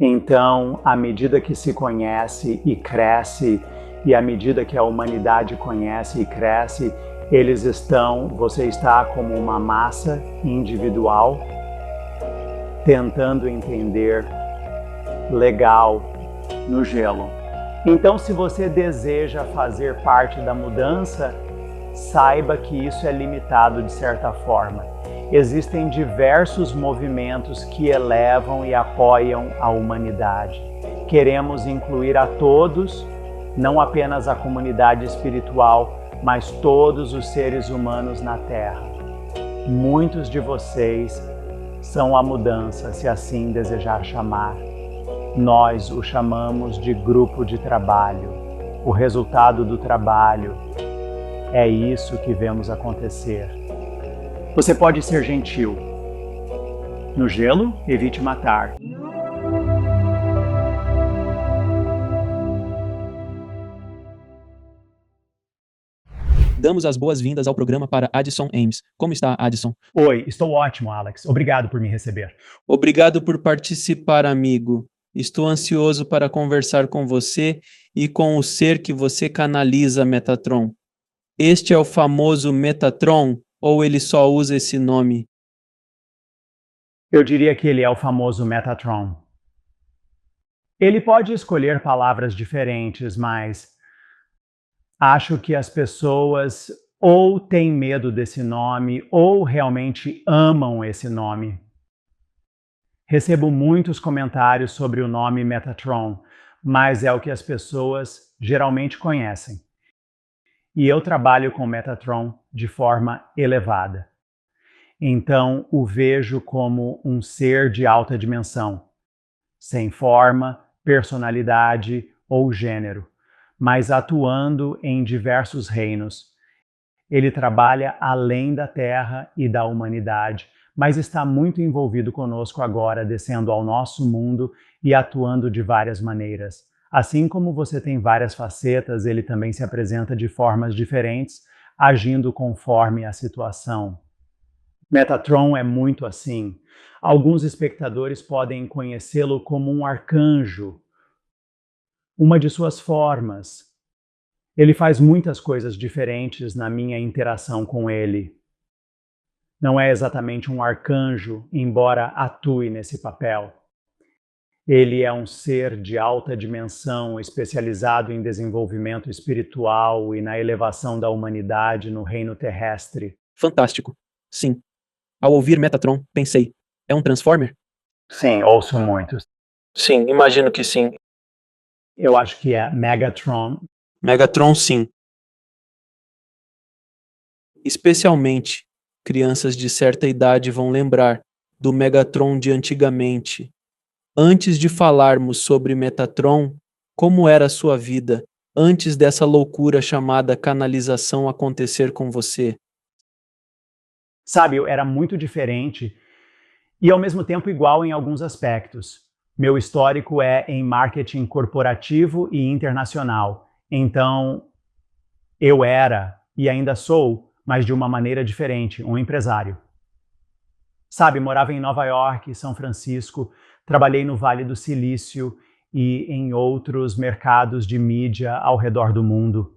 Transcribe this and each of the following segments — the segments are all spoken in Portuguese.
Então, à medida que se conhece e cresce, e à medida que a humanidade conhece e cresce, você está como uma massa individual, tentando entender legal no gelo. Então, se você deseja fazer parte da mudança, saiba que isso é limitado de certa forma. Existem diversos movimentos que elevam e apoiam a humanidade. Queremos incluir a todos, não apenas a comunidade espiritual, mas todos os seres humanos na Terra. Muitos de vocês são a mudança, se assim desejar chamar. Nós o chamamos de grupo de trabalho. O resultado do trabalho é isso que vemos acontecer. Você pode ser gentil. No gelo, evite matar. Damos as boas-vindas ao programa para Addison Ames. Como está, Addison? Oi, estou ótimo, Alex. Obrigado por me receber. Obrigado por participar, amigo. Estou ansioso para conversar com você e com o ser que você canaliza, Metatron. Este é o famoso Metatron ou ele só usa esse nome? Eu diria que ele é o famoso Metatron. Ele pode escolher palavras diferentes, mas acho que as pessoas ou têm medo desse nome ou realmente amam esse nome. Recebo muitos comentários sobre o nome Metatron, mas é o que as pessoas geralmente conhecem. E eu trabalho com Metatron de forma elevada. Então, o vejo como um ser de alta dimensão, sem forma, personalidade ou gênero, mas atuando em diversos reinos. Ele trabalha além da Terra e da humanidade, mas está muito envolvido conosco agora, descendo ao nosso mundo e atuando de várias maneiras. Assim como você tem várias facetas, ele também se apresenta de formas diferentes, agindo conforme a situação. Metatron é muito assim. Alguns espectadores podem conhecê-lo como um arcanjo, uma de suas formas. Ele faz muitas coisas diferentes na minha interação com ele. Não é exatamente um arcanjo, embora atue nesse papel. Ele é um ser de alta dimensão, especializado em desenvolvimento espiritual e na elevação da humanidade no reino terrestre. Fantástico. Sim. Ao ouvir Metatron, pensei, é um Transformer? Sim, ouço muitos. Sim, imagino que sim. Eu acho que é Megatron. Megatron, sim. Especialmente, crianças de certa idade vão lembrar do Megatron de antigamente. Antes de falarmos sobre Metatron, como era a sua vida antes dessa loucura chamada canalização acontecer com você? Sabe, eu era muito diferente e ao mesmo tempo igual em alguns aspectos. Meu histórico é em marketing corporativo e internacional. Então, eu era e ainda sou, mas de uma maneira diferente, um empresário. Sabe, morava em Nova York, São Francisco, trabalhei no Vale do Silício e em outros mercados de mídia ao redor do mundo,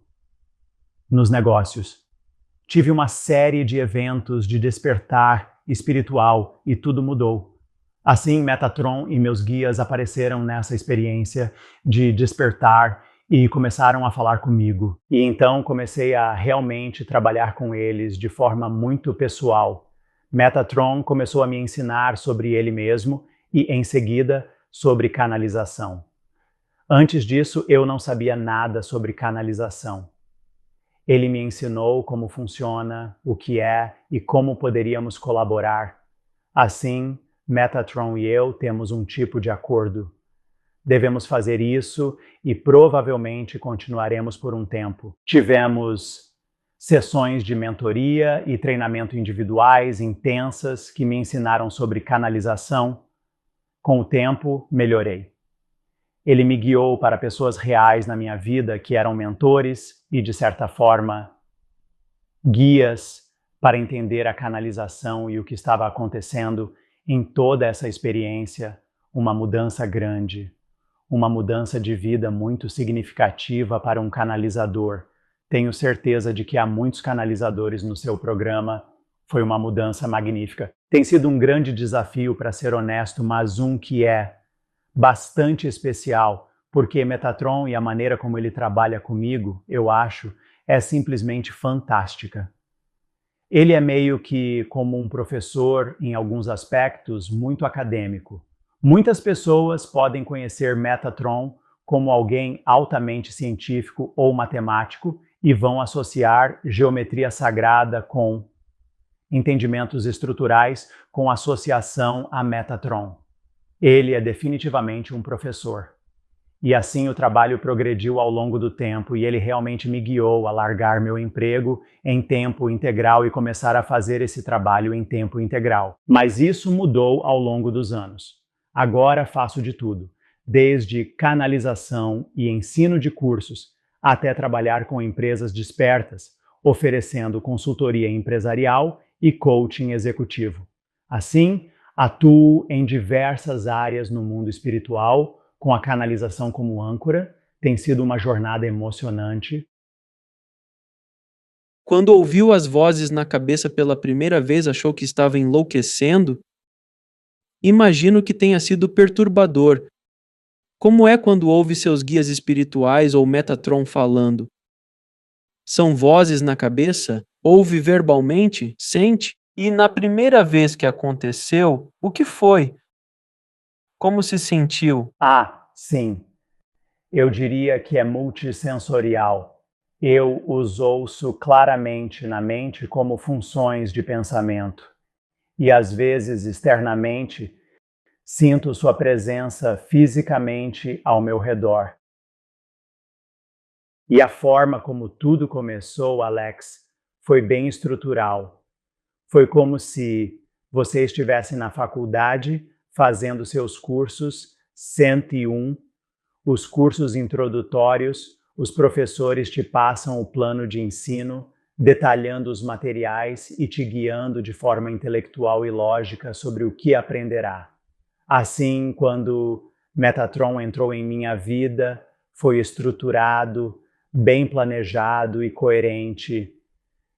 nos negócios. Tive uma série de eventos de despertar espiritual e tudo mudou. Assim, Metatron e meus guias apareceram nessa experiência de despertar e começaram a falar comigo. E então comecei a realmente trabalhar com eles de forma muito pessoal. Metatron começou a me ensinar sobre ele mesmo e, em seguida, sobre canalização. Antes disso, eu não sabia nada sobre canalização. Ele me ensinou como funciona, o que é e como poderíamos colaborar. Assim, Metatron e eu temos um tipo de acordo. Devemos fazer isso e provavelmente continuaremos por um tempo. Tivemos sessões de mentoria e treinamento individuais intensas que me ensinaram sobre canalização. Com o tempo, melhorei. Ele me guiou para pessoas reais na minha vida que eram mentores e, de certa forma, guias para entender a canalização e o que estava acontecendo em toda essa experiência, uma mudança grande, uma mudança de vida muito significativa para um canalizador. Tenho certeza de que há muitos canalizadores no seu programa. Foi uma mudança magnífica. Tem sido um grande desafio, para ser honesto, mas um que é bastante especial, porque Metatron e a maneira como ele trabalha comigo, eu acho, é simplesmente fantástica. Ele é meio que como um professor, em alguns aspectos, muito acadêmico. Muitas pessoas podem conhecer Metatron como alguém altamente científico ou matemático e vão associar geometria sagrada com entendimentos estruturais com associação a Metatron. Ele é definitivamente um professor. E assim o trabalho progrediu ao longo do tempo e ele realmente me guiou a largar meu emprego em tempo integral e começar a fazer esse trabalho em tempo integral. Mas isso mudou ao longo dos anos. Agora faço de tudo, desde canalização e ensino de cursos, até trabalhar com empresas despertas, oferecendo consultoria empresarial e coaching executivo. Assim, atuo em diversas áreas no mundo espiritual, com a canalização como âncora. Tem sido uma jornada emocionante. Quando ouviu as vozes na cabeça pela primeira vez, achou que estava enlouquecendo? Imagino que tenha sido perturbador. Como é quando ouve seus guias espirituais ou Metatron falando? São vozes na cabeça? Ouve verbalmente? Sente? E na primeira vez que aconteceu, o que foi? Como se sentiu? Ah, sim. Eu diria que é multissensorial. Eu os ouço claramente na mente como funções de pensamento. E às vezes, externamente, sinto sua presença fisicamente ao meu redor. E a forma como tudo começou, Alex, foi bem estrutural. Foi como se você estivesse na faculdade fazendo seus cursos 101, os cursos introdutórios, os professores te passam o plano de ensino, detalhando os materiais e te guiando de forma intelectual e lógica sobre o que aprenderá. Assim, quando Metatron entrou em minha vida, foi estruturado, bem planejado e coerente.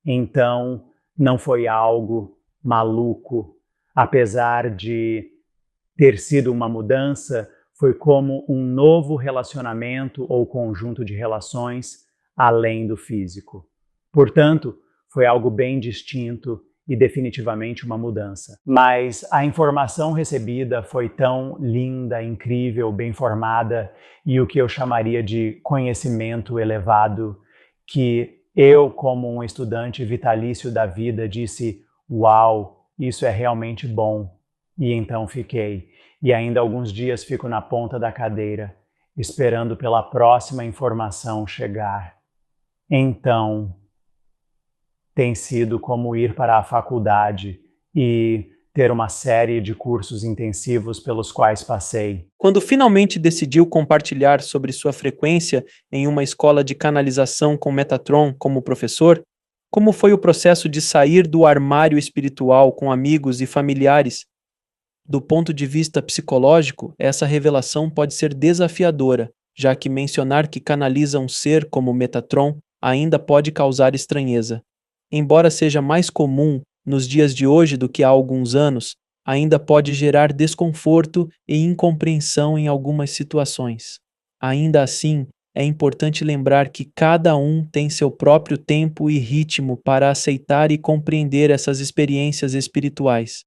Então, não foi algo maluco. Apesar de ter sido uma mudança, foi como um novo relacionamento ou conjunto de relações além do físico. Portanto, foi algo bem distinto e definitivamente uma mudança. Mas a informação recebida foi tão linda, incrível, bem formada e o que eu chamaria de conhecimento elevado, que eu, como um estudante vitalício da vida, disse: "Uau, isso é realmente bom." E então fiquei. E ainda alguns dias fico na ponta da cadeira, esperando pela próxima informação chegar. Então, tem sido como ir para a faculdade e ter uma série de cursos intensivos pelos quais passei. Quando finalmente decidiu compartilhar sobre sua frequência em uma escola de canalização com Metatron como professor, como foi o processo de sair do armário espiritual com amigos e familiares? Do ponto de vista psicológico, essa revelação pode ser desafiadora, já que mencionar que canaliza um ser como Metatron ainda pode causar estranheza. Embora seja mais comum nos dias de hoje do que há alguns anos, ainda pode gerar desconforto e incompreensão em algumas situações. Ainda assim, é importante lembrar que cada um tem seu próprio tempo e ritmo para aceitar e compreender essas experiências espirituais.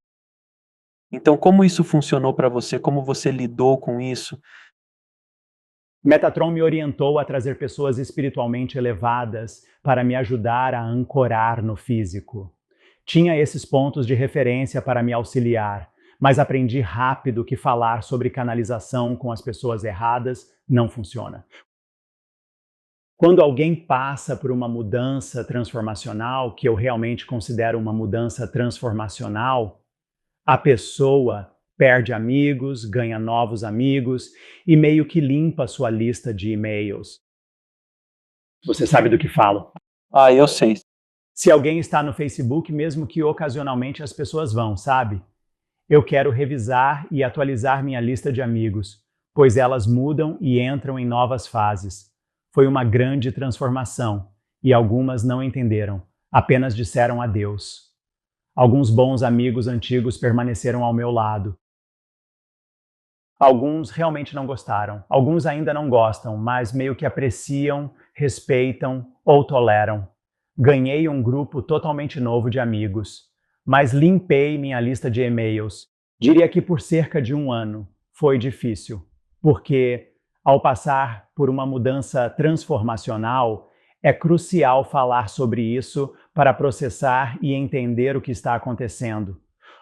Então, como isso funcionou para você? Como você lidou com isso? Metatron me orientou a trazer pessoas espiritualmente elevadas para me ajudar a ancorar no físico. Tinha esses pontos de referência para me auxiliar, mas aprendi rápido que falar sobre canalização com as pessoas erradas não funciona. Quando alguém passa por uma mudança transformacional, que eu realmente considero uma mudança transformacional, a pessoa perde amigos, ganha novos amigos e meio que limpa sua lista de e-mails. Você sabe do que falo. Ah, eu sei. Se alguém está no Facebook, mesmo que ocasionalmente as pessoas vão, sabe? Eu quero revisar e atualizar minha lista de amigos, pois elas mudam e entram em novas fases. Foi uma grande transformação e algumas não entenderam, apenas disseram adeus. Alguns bons amigos antigos permaneceram ao meu lado. Alguns realmente não gostaram, alguns ainda não gostam, mas meio que apreciam, respeitam ou toleram. Ganhei um grupo totalmente novo de amigos, mas limpei minha lista de e-mails. Diria que por cerca de um ano foi difícil, porque ao passar por uma mudança transformacional, é crucial falar sobre isso para processar e entender o que está acontecendo.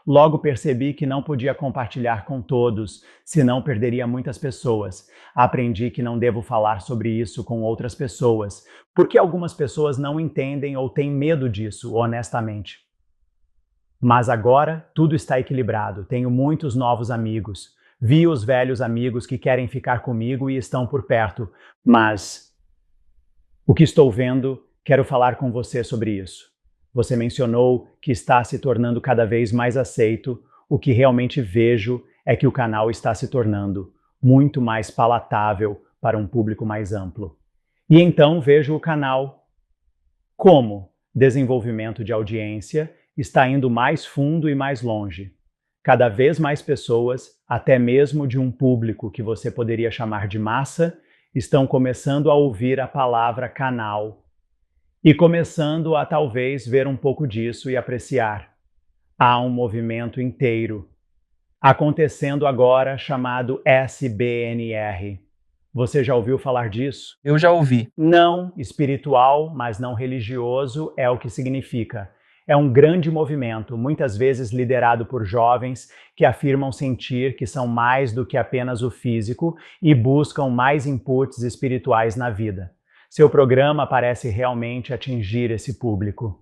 Logo percebi que não podia compartilhar com todos, senão perderia muitas pessoas. Aprendi que não devo falar sobre isso com outras pessoas, porque algumas pessoas não entendem ou têm medo disso, honestamente. Mas agora tudo está equilibrado, tenho muitos novos amigos. Vi os velhos amigos que querem ficar comigo e estão por perto, mas o que estou vendo, quero falar com você sobre isso. Você mencionou que está se tornando cada vez mais aceito. O que realmente vejo é que o canal está se tornando muito mais palatável para um público mais amplo. E então vejo o canal como desenvolvimento de audiência está indo mais fundo e mais longe. Cada vez mais pessoas, até mesmo de um público que você poderia chamar de massa, estão começando a ouvir a palavra canal e começando a talvez ver um pouco disso e apreciar. Há um movimento inteiro acontecendo agora chamado SBNR. Você já ouviu falar disso? Eu já ouvi. Não espiritual, mas não religioso é o que significa. É um grande movimento, muitas vezes liderado por jovens que afirmam sentir que são mais do que apenas o físico e buscam mais inputs espirituais na vida. Seu programa parece realmente atingir esse público.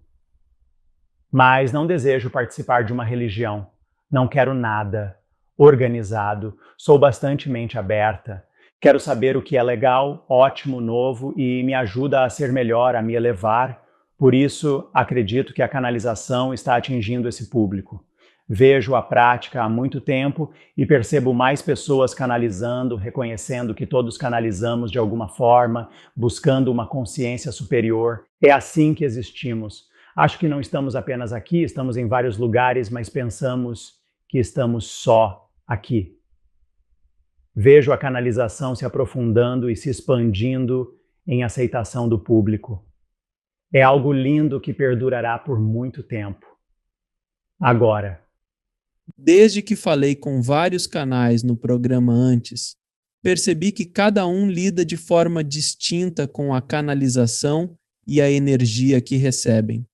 Mas não desejo participar de uma religião. Não quero nada organizado. Sou bastante mente aberta. Quero saber o que é legal, ótimo, novo e me ajuda a ser melhor, a me elevar. Por isso, acredito que a canalização está atingindo esse público. Vejo a prática há muito tempo e percebo mais pessoas canalizando, reconhecendo que todos canalizamos de alguma forma, buscando uma consciência superior. É assim que existimos. Acho que não estamos apenas aqui, estamos em vários lugares, mas pensamos que estamos só aqui. Vejo a canalização se aprofundando e se expandindo em aceitação do público. É algo lindo que perdurará por muito tempo. Agora, Desde que falei com vários canais no programa antes, percebi que cada um lida de forma distinta com a canalização e a energia que recebem.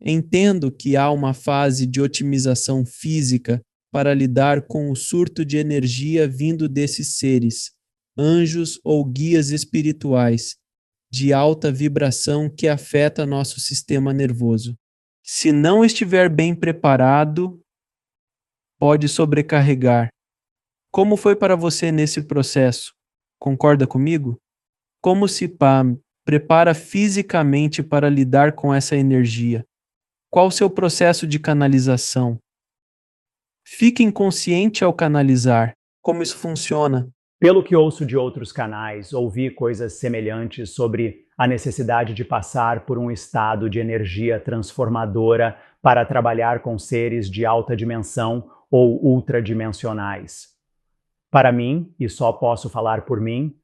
Entendo que há uma fase de otimização física para lidar com o surto de energia vindo desses seres, anjos ou guias espirituais, de alta vibração que afeta nosso sistema nervoso. Se não estiver bem preparado, pode sobrecarregar. Como foi para você nesse processo? Concorda comigo? Como se prepara fisicamente para lidar com essa energia? Qual o seu processo de canalização? Fique inconsciente ao canalizar. Como isso funciona? pelo que ouço de outros canais, ouvi coisas semelhantes sobre a necessidade de passar por um estado de energia transformadora para trabalhar com seres de alta dimensão ou ultradimensionais. Para mim, e só posso falar por mim,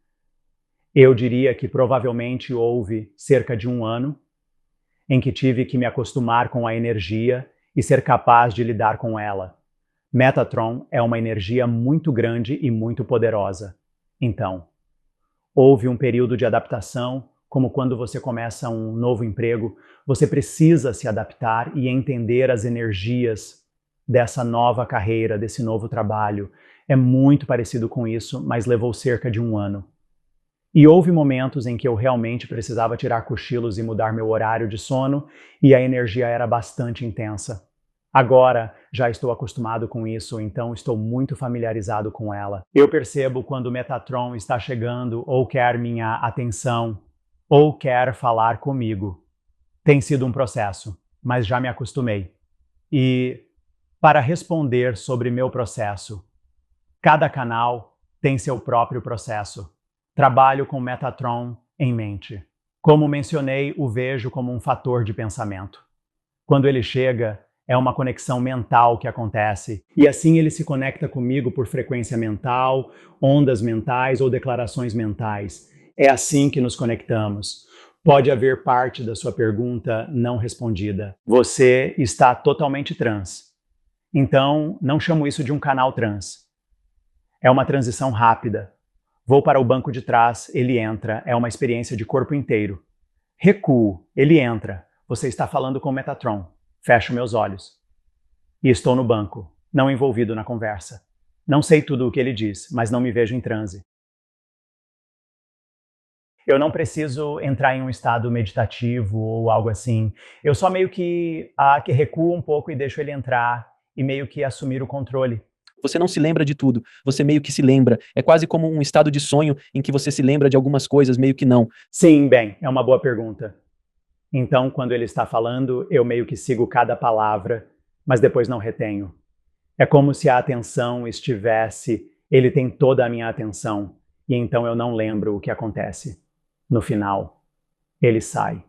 eu diria que provavelmente houve cerca de um ano em que tive que me acostumar com a energia e ser capaz de lidar com ela. Metatron é uma energia muito grande e muito poderosa. Então, houve um período de adaptação, como quando você começa um novo emprego, você precisa se adaptar e entender as energias dessa nova carreira, desse novo trabalho. É muito parecido com isso, mas levou cerca de um ano. E houve momentos em que eu realmente precisava tirar cochilos e mudar meu horário de sono, e a energia era bastante intensa. Agora já estou acostumado com isso, então estou muito familiarizado com ela. Eu percebo quando o Metatron está chegando ou quer minha atenção ou quer falar comigo. Tem sido um processo, mas já me acostumei. E para responder sobre meu processo. Cada canal tem seu próprio processo. Trabalho com Metatron em mente. Como mencionei, o vejo como um fator de pensamento. Quando ele chega, é uma conexão mental que acontece, e assim ele se conecta comigo por frequência mental, ondas mentais ou declarações mentais. É assim que nos conectamos. Pode haver parte da sua pergunta não respondida. Você está totalmente trans. Então, não chamo isso de um canal trans. É uma transição rápida. Vou para o banco de trás, ele entra, é uma experiência de corpo inteiro. Recuo, ele entra. Você está falando com Metatron. Fecho meus olhos. E estou no banco, não envolvido na conversa. Não sei tudo o que ele diz, mas não me vejo em transe. Eu não preciso entrar em um estado meditativo ou algo assim. Eu só meio que recuo um pouco e deixo ele entrar e meio que assumir o controle. Você não se lembra de tudo, você meio que se lembra. É quase como um estado de sonho em que você se lembra de algumas coisas, meio que não. Sim, bem, é uma boa pergunta. Então, quando ele está falando, eu meio que sigo cada palavra, mas depois não retenho. É como se a atenção estivesse, ele tem toda a minha atenção, e então eu não lembro o que acontece. No final, ele sai.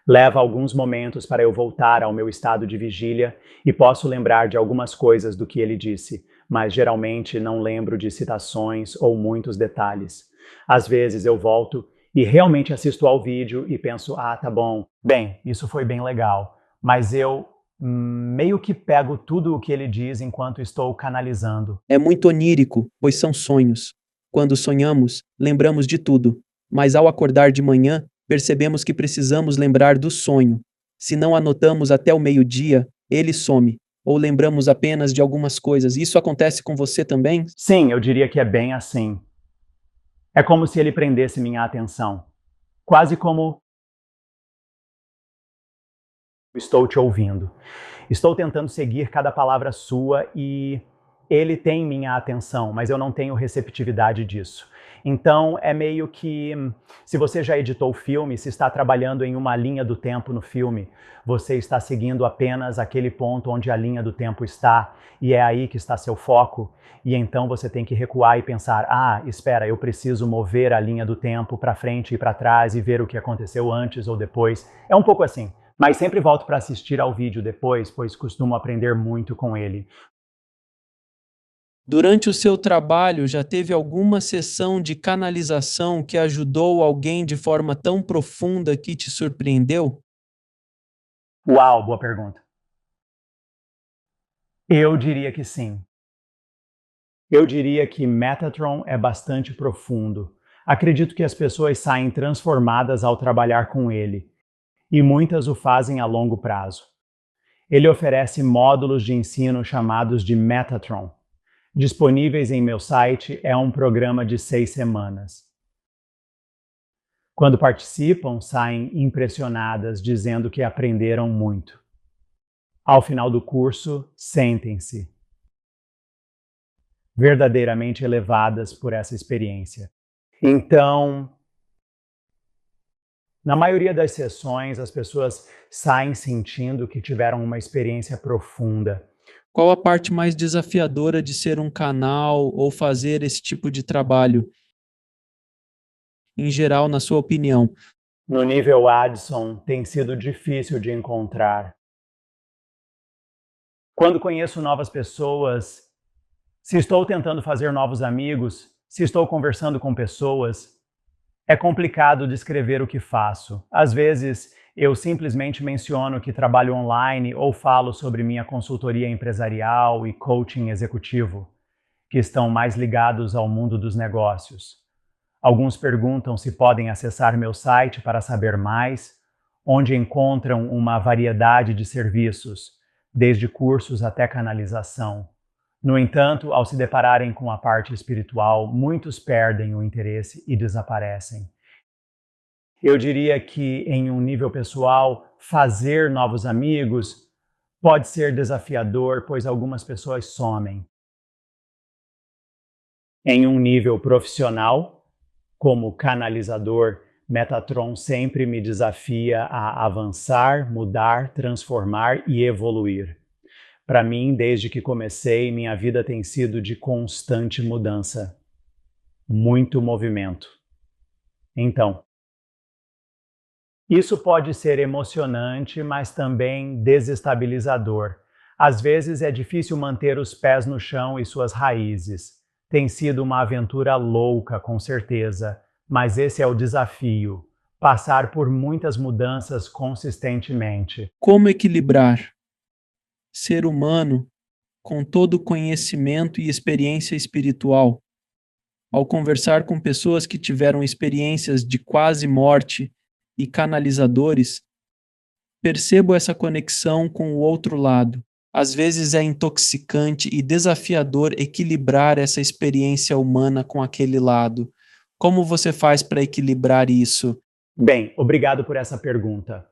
Leva alguns momentos para eu voltar ao meu estado de vigília e posso lembrar de algumas coisas do que ele disse, mas geralmente não lembro de citações ou muitos detalhes. Às vezes eu volto e realmente assisto ao vídeo e penso, tá bom, bem, isso foi bem legal, mas eu meio que pego tudo o que ele diz enquanto estou canalizando. É muito onírico, pois são sonhos. Quando sonhamos, lembramos de tudo, mas ao acordar de manhã, percebemos que precisamos lembrar do sonho. Se não anotamos até o meio-dia, ele some, ou lembramos apenas de algumas coisas. Isso acontece com você também? Sim, eu diria que é bem assim. É como se ele prendesse minha atenção. Quase como estou te ouvindo. Estou tentando seguir cada palavra sua e ele tem minha atenção, mas eu não tenho receptividade disso. Então é meio que, se você já editou o filme, se está trabalhando em uma linha do tempo no filme, você está seguindo apenas aquele ponto onde a linha do tempo está, e é aí que está seu foco, e então você tem que recuar e pensar, espera, eu preciso mover a linha do tempo para frente e para trás e ver o que aconteceu antes ou depois. É um pouco assim. Mas sempre volto para assistir ao vídeo depois, pois costumo aprender muito com ele. Durante o seu trabalho, já teve alguma sessão de canalização que ajudou alguém de forma tão profunda que te surpreendeu? Uau, boa pergunta. Eu diria que sim. Eu diria que Metatron é bastante profundo. Acredito que as pessoas saem transformadas ao trabalhar com ele, e muitas o fazem a longo prazo. Ele oferece módulos de ensino chamados de Metatron. Disponíveis em meu site, é um programa de 6 semanas. Quando participam, saem impressionadas, dizendo que aprenderam muito. Ao final do curso, sentem-se verdadeiramente elevadas por essa experiência. Então, na maioria das sessões, as pessoas saem sentindo que tiveram uma experiência profunda. Qual a parte mais desafiadora de ser um canal ou fazer esse tipo de trabalho? Em geral, na sua opinião? No nível Addison, tem sido difícil de encontrar. Quando conheço novas pessoas, se estou tentando fazer novos amigos, se estou conversando com pessoas, é complicado descrever o que faço. Às vezes, eu simplesmente menciono que trabalho online ou falo sobre minha consultoria empresarial e coaching executivo, que estão mais ligados ao mundo dos negócios. Alguns perguntam se podem acessar meu site para saber mais, onde encontram uma variedade de serviços, desde cursos até canalização. No entanto, ao se depararem com a parte espiritual, muitos perdem o interesse e desaparecem. Eu diria que, em um nível pessoal, fazer novos amigos pode ser desafiador, pois algumas pessoas somem. Em um nível profissional, como canalizador, Metatron sempre me desafia a avançar, mudar, transformar e evoluir. Para mim, desde que comecei, minha vida tem sido de constante mudança, muito movimento. Então, isso pode ser emocionante, mas também desestabilizador. Às vezes é difícil manter os pés no chão e suas raízes. Tem sido uma aventura louca, com certeza, mas esse é o desafio: passar por muitas mudanças consistentemente. Como equilibrar ser humano com todo o conhecimento e experiência espiritual? Ao conversar com pessoas que tiveram experiências de quase morte e canalizadores, percebo essa conexão com o outro lado. Às vezes é intoxicante e desafiador equilibrar essa experiência humana com aquele lado. Como você faz para equilibrar isso? Bem, obrigado por essa pergunta.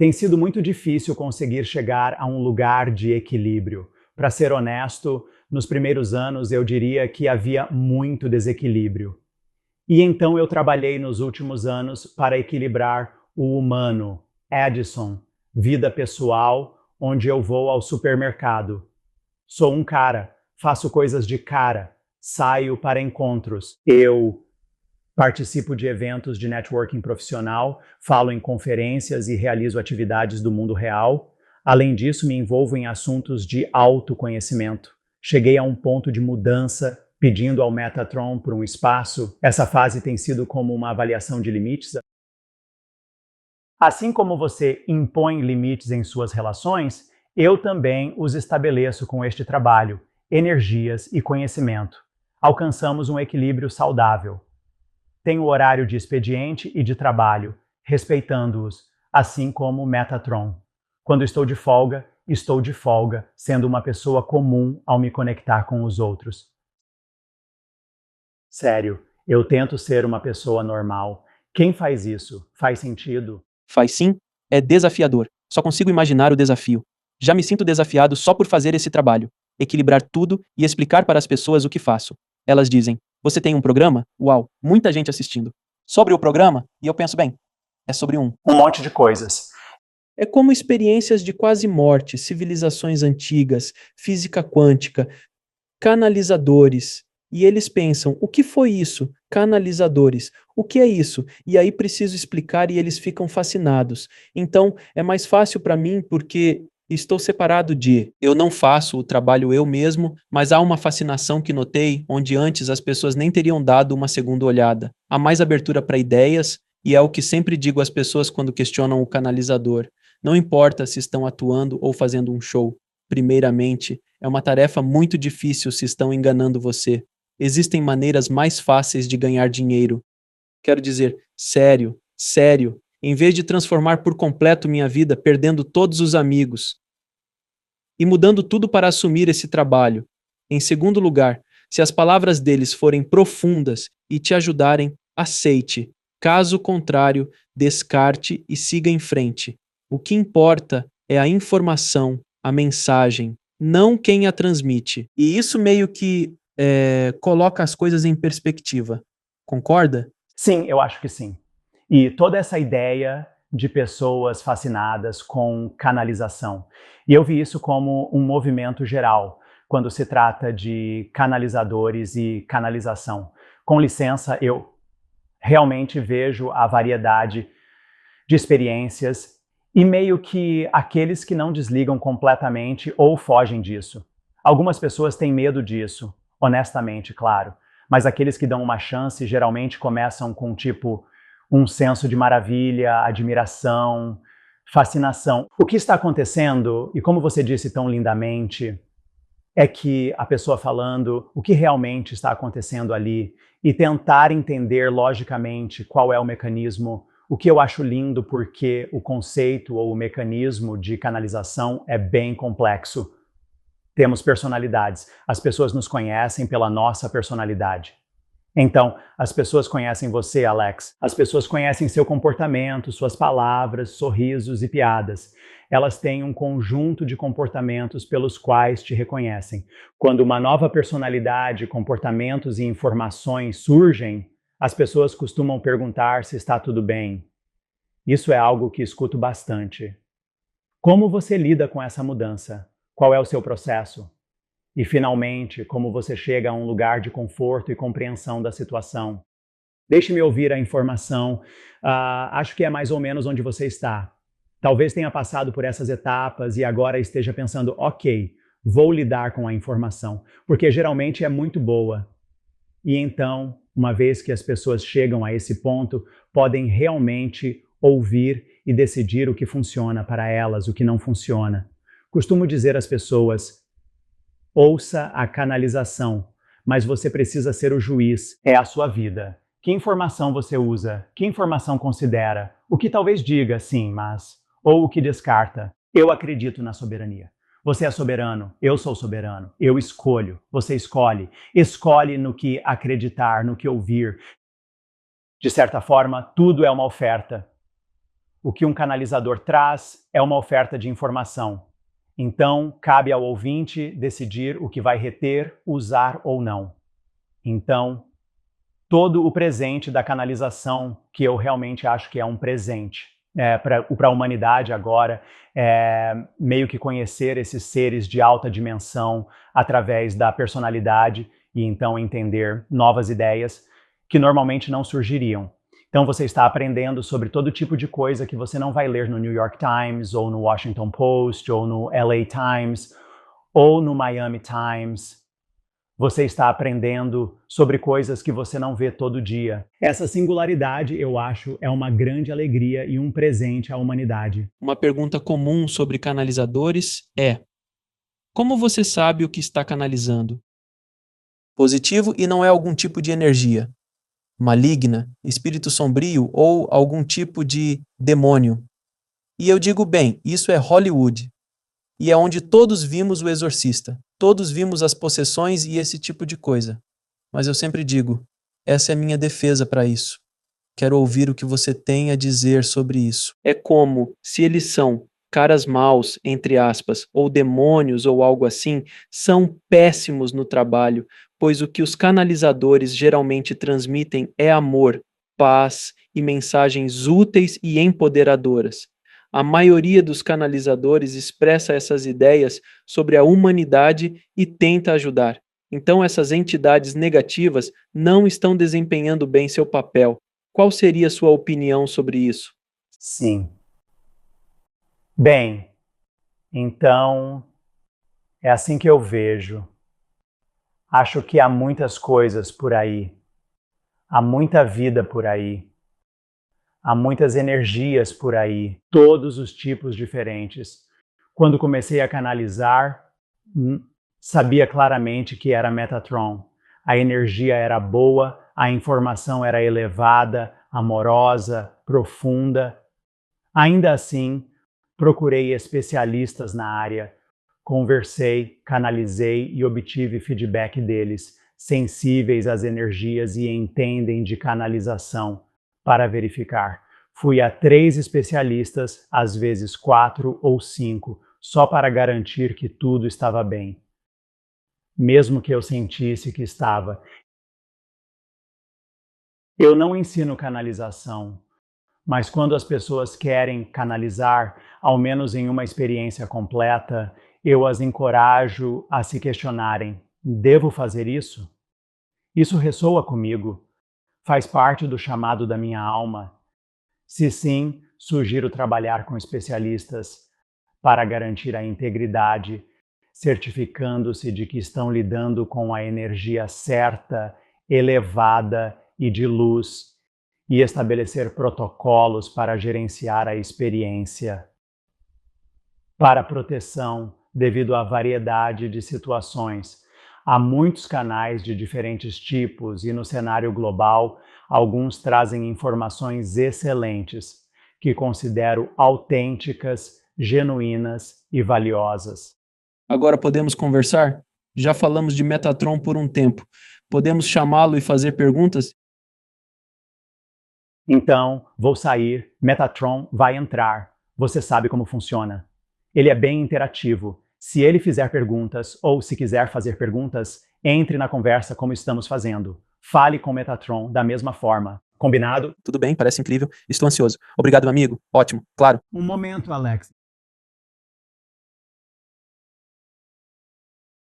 Tem sido muito difícil conseguir chegar a um lugar de equilíbrio. Para ser honesto, nos primeiros anos eu diria que havia muito desequilíbrio. E então eu trabalhei nos últimos anos para equilibrar o humano, Edison, vida pessoal, onde eu vou ao supermercado. Sou um cara, faço coisas de cara, saio para encontros. Eu participo de eventos de networking profissional, falo em conferências e realizo atividades do mundo real. Além disso, me envolvo em assuntos de autoconhecimento. Cheguei a um ponto de mudança, pedindo ao Metatron por um espaço. Essa fase tem sido como uma avaliação de limites. Assim como você impõe limites em suas relações, eu também os estabeleço com este trabalho, energias e conhecimento. Alcançamos um equilíbrio saudável. Tenho horário de expediente e de trabalho, respeitando-os, assim como o Metatron. Quando estou de folga, sendo uma pessoa comum ao me conectar com os outros. Sério, eu tento ser uma pessoa normal. Quem faz isso? Faz sentido? Faz sim, é desafiador. Só consigo imaginar o desafio. Já me sinto desafiado só por fazer esse trabalho. Equilibrar tudo e explicar para as pessoas o que faço. Elas dizem: Você tem um programa? Uau, muita gente assistindo. Sobre o programa? E eu penso: bem, é sobre Um monte de coisas. É como experiências de quase morte, civilizações antigas, física quântica, canalizadores. E eles pensam: o que foi isso? Canalizadores. O que é isso? E aí preciso explicar e eles ficam fascinados. Então é mais fácil para mim porque estou separado de. Eu não faço o trabalho eu mesmo, mas há uma fascinação que notei onde antes as pessoas nem teriam dado uma segunda olhada. Há mais abertura para ideias e é o que sempre digo às pessoas quando questionam o canalizador. Não importa se estão atuando ou fazendo um show. Primeiramente, é uma tarefa muito difícil se estão enganando você. Existem maneiras mais fáceis de ganhar dinheiro. Quero dizer, sério, sério, em vez de transformar por completo minha vida perdendo todos os amigos e mudando tudo para assumir esse trabalho. Em segundo lugar, se as palavras deles forem profundas e te ajudarem, aceite. Caso contrário, descarte e siga em frente. O que importa é a informação, a mensagem, não quem a transmite. E isso meio que coloca as coisas em perspectiva. Concorda? Sim, eu acho que sim. E toda essa ideia de pessoas fascinadas com canalização. E eu vi isso como um movimento geral, quando se trata de canalizadores e canalização. Com licença, eu realmente vejo a variedade de experiências e meio que aqueles que não desligam completamente ou fogem disso. Algumas pessoas têm medo disso, honestamente, claro, mas aqueles que dão uma chance geralmente começam com tipo um senso de maravilha, admiração, fascinação. O que está acontecendo, e como você disse tão lindamente, é que a pessoa falando o que realmente está acontecendo ali e tentar entender logicamente qual é o mecanismo, o que eu acho lindo porque o conceito ou o mecanismo de canalização é bem complexo. Temos personalidades. As pessoas nos conhecem pela nossa personalidade. Então, as pessoas conhecem você, Alex. As pessoas conhecem seu comportamento, suas palavras, sorrisos e piadas. Elas têm um conjunto de comportamentos pelos quais te reconhecem. Quando uma nova personalidade, comportamentos e informações surgem, as pessoas costumam perguntar se está tudo bem. Isso é algo que escuto bastante. Como você lida com essa mudança? qual é o seu processo? E, finalmente, como você chega a um lugar de conforto e compreensão da situação. Deixe-me ouvir a informação. Acho que é mais ou menos onde você está. Talvez tenha passado por essas etapas e agora esteja pensando, ok, vou lidar com a informação, porque geralmente é muito boa. E então, uma vez que as pessoas chegam a esse ponto, podem realmente ouvir e decidir o que funciona para elas, o que não funciona. Costumo dizer às pessoas, ouça a canalização, mas você precisa ser o juiz, é a sua vida. Que informação você usa? Que informação considera? O que talvez diga sim, mas... ou o que descarta? Eu acredito na soberania. Você é soberano, eu sou soberano, eu escolho, você escolhe. Escolhe no que acreditar, no que ouvir. De certa forma, tudo é uma oferta. O que um canalizador traz é uma oferta de informação. Então, cabe ao ouvinte decidir o que vai reter, usar ou não. Então, todo o presente da canalização, que eu realmente acho que é um presente para a humanidade agora, meio que conhecer esses seres de alta dimensão através da personalidade e então entender novas ideias que normalmente não surgiriam. Então você está aprendendo sobre todo tipo de coisa que você não vai ler no New York Times, ou no Washington Post, ou no LA Times, ou no Miami Times. Você está aprendendo sobre coisas que você não vê todo dia. Essa singularidade, eu acho, é uma grande alegria e um presente à humanidade. Uma pergunta comum sobre canalizadores é: como você sabe o que está canalizando? Positivo e não é algum tipo de energia maligna, espírito sombrio ou algum tipo de demônio. E eu digo, bem, isso é Hollywood. E é onde todos vimos o Exorcista. Todos vimos as possessões e esse tipo de coisa. Mas eu sempre digo, essa é a minha defesa para isso. Quero ouvir o que você tem a dizer sobre isso. É como se eles são caras maus, entre aspas, ou demônios ou algo assim, são péssimos no trabalho, pois o que os canalizadores geralmente transmitem é amor, paz e mensagens úteis e empoderadoras. A maioria dos canalizadores expressa essas ideias sobre a humanidade e tenta ajudar. Então, essas entidades negativas não estão desempenhando bem seu papel. Qual seria a sua opinião sobre isso? Sim. Bem, então é assim que eu vejo. Acho que há muitas coisas por aí. Há muita vida por aí. Há muitas energias por aí, todos os tipos diferentes. Quando comecei a canalizar, sabia claramente que era Metatron. A energia era boa, a informação era elevada, amorosa, profunda. Ainda assim, procurei especialistas na área, conversei, canalizei e obtive feedback deles, sensíveis às energias e entendem de canalização, para verificar. Fui a 3 especialistas, às vezes 4 ou 5, só para garantir que tudo estava bem. Mesmo que eu sentisse que estava. Eu não ensino canalização, mas quando as pessoas querem canalizar, ao menos em uma experiência completa, eu as encorajo a se questionarem: devo fazer isso? Isso ressoa comigo? Faz parte do chamado da minha alma? Se sim, sugiro trabalhar com especialistas para garantir a integridade, certificando-se de que estão lidando com a energia certa, elevada e de luz, e estabelecer protocolos para gerenciar a experiência. Para proteção, devido à variedade de situações, há muitos canais de diferentes tipos e no cenário global, alguns trazem informações excelentes, que considero autênticas, genuínas e valiosas. Agora podemos conversar? Já falamos de Metatron por um tempo. Podemos chamá-lo e fazer perguntas? Então, vou sair, Metatron vai entrar. Você sabe como funciona. Ele é bem interativo. Se ele fizer perguntas, ou se quiser fazer perguntas, entre na conversa como estamos fazendo. Fale com Metatron da mesma forma. Combinado? Tudo bem, parece incrível. Estou ansioso. Obrigado, meu amigo. Ótimo, claro. Um momento, Alex.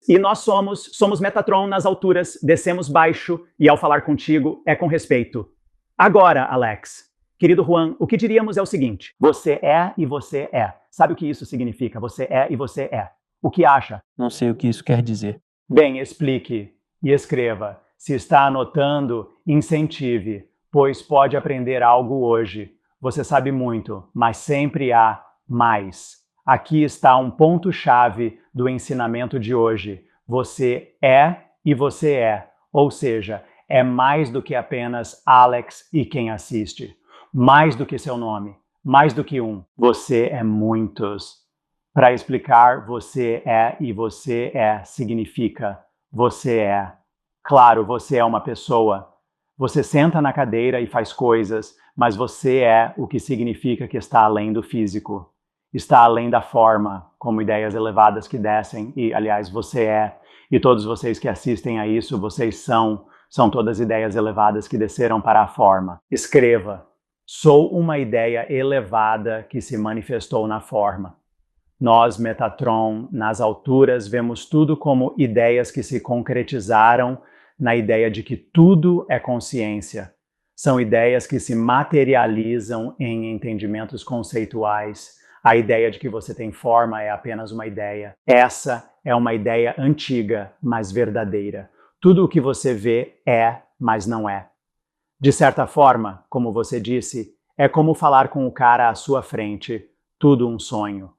E nós somos Metatron nas alturas, descemos baixo e ao falar contigo é com respeito. Agora, Alex, querido Juan, o que diríamos é o seguinte: você é e você é. Sabe o que isso significa? Você é e você é. O que acha? Não sei o que isso quer dizer. Bem, explique e escreva. Se está anotando, incentive, pois pode aprender algo hoje. Você sabe muito, mas sempre há mais. Aqui está um ponto-chave do ensinamento de hoje. Você é e você é. Ou seja, é mais do que apenas Alex e quem assiste. Mais do que seu nome. Mais do que um. Você é muitos. Para explicar, você é e você é significa você é. Claro, você é uma pessoa. Você senta na cadeira e faz coisas, mas você é o que significa que está além do físico. Está além da forma, como ideias elevadas que descem, e, aliás, você é. E todos vocês que assistem a isso, vocês são todas ideias elevadas que desceram para a forma. Escreva. Sou uma ideia elevada que se manifestou na forma. Nós, Metatron, nas alturas, vemos tudo como ideias que se concretizaram na ideia de que tudo é consciência. São ideias que se materializam em entendimentos conceituais. A ideia de que você tem forma é apenas uma ideia. Essa é uma ideia antiga, mas verdadeira. Tudo o que você vê é, mas não é. De certa forma, como você disse, é como falar com o cara à sua frente. Tudo um sonho.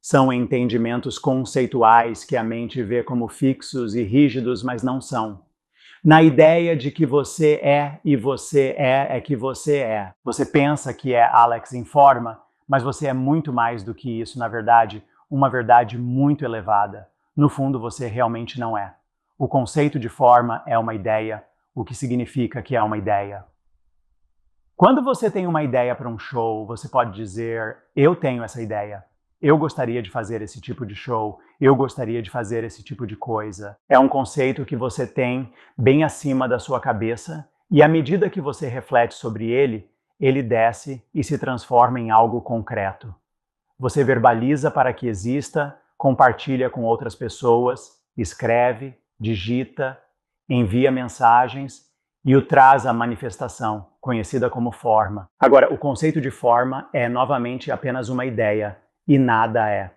São entendimentos conceituais que a mente vê como fixos e rígidos, mas não são. Na ideia de que você é e você é que você é. Você pensa que é Alex em forma, mas você é muito mais do que isso, na verdade, uma verdade muito elevada. No fundo, você realmente não é. O conceito de forma é uma ideia, o que significa que é uma ideia. Quando você tem uma ideia para um show, você pode dizer, eu tenho essa ideia. Eu gostaria de fazer esse tipo de show, eu gostaria de fazer esse tipo de coisa. É um conceito que você tem bem acima da sua cabeça e à medida que você reflete sobre ele, ele desce e se transforma em algo concreto. Você verbaliza para que exista, compartilha com outras pessoas, escreve, digita, envia mensagens e o traz à manifestação, conhecida como forma. Agora, o conceito de forma é novamente apenas uma ideia. E nada é.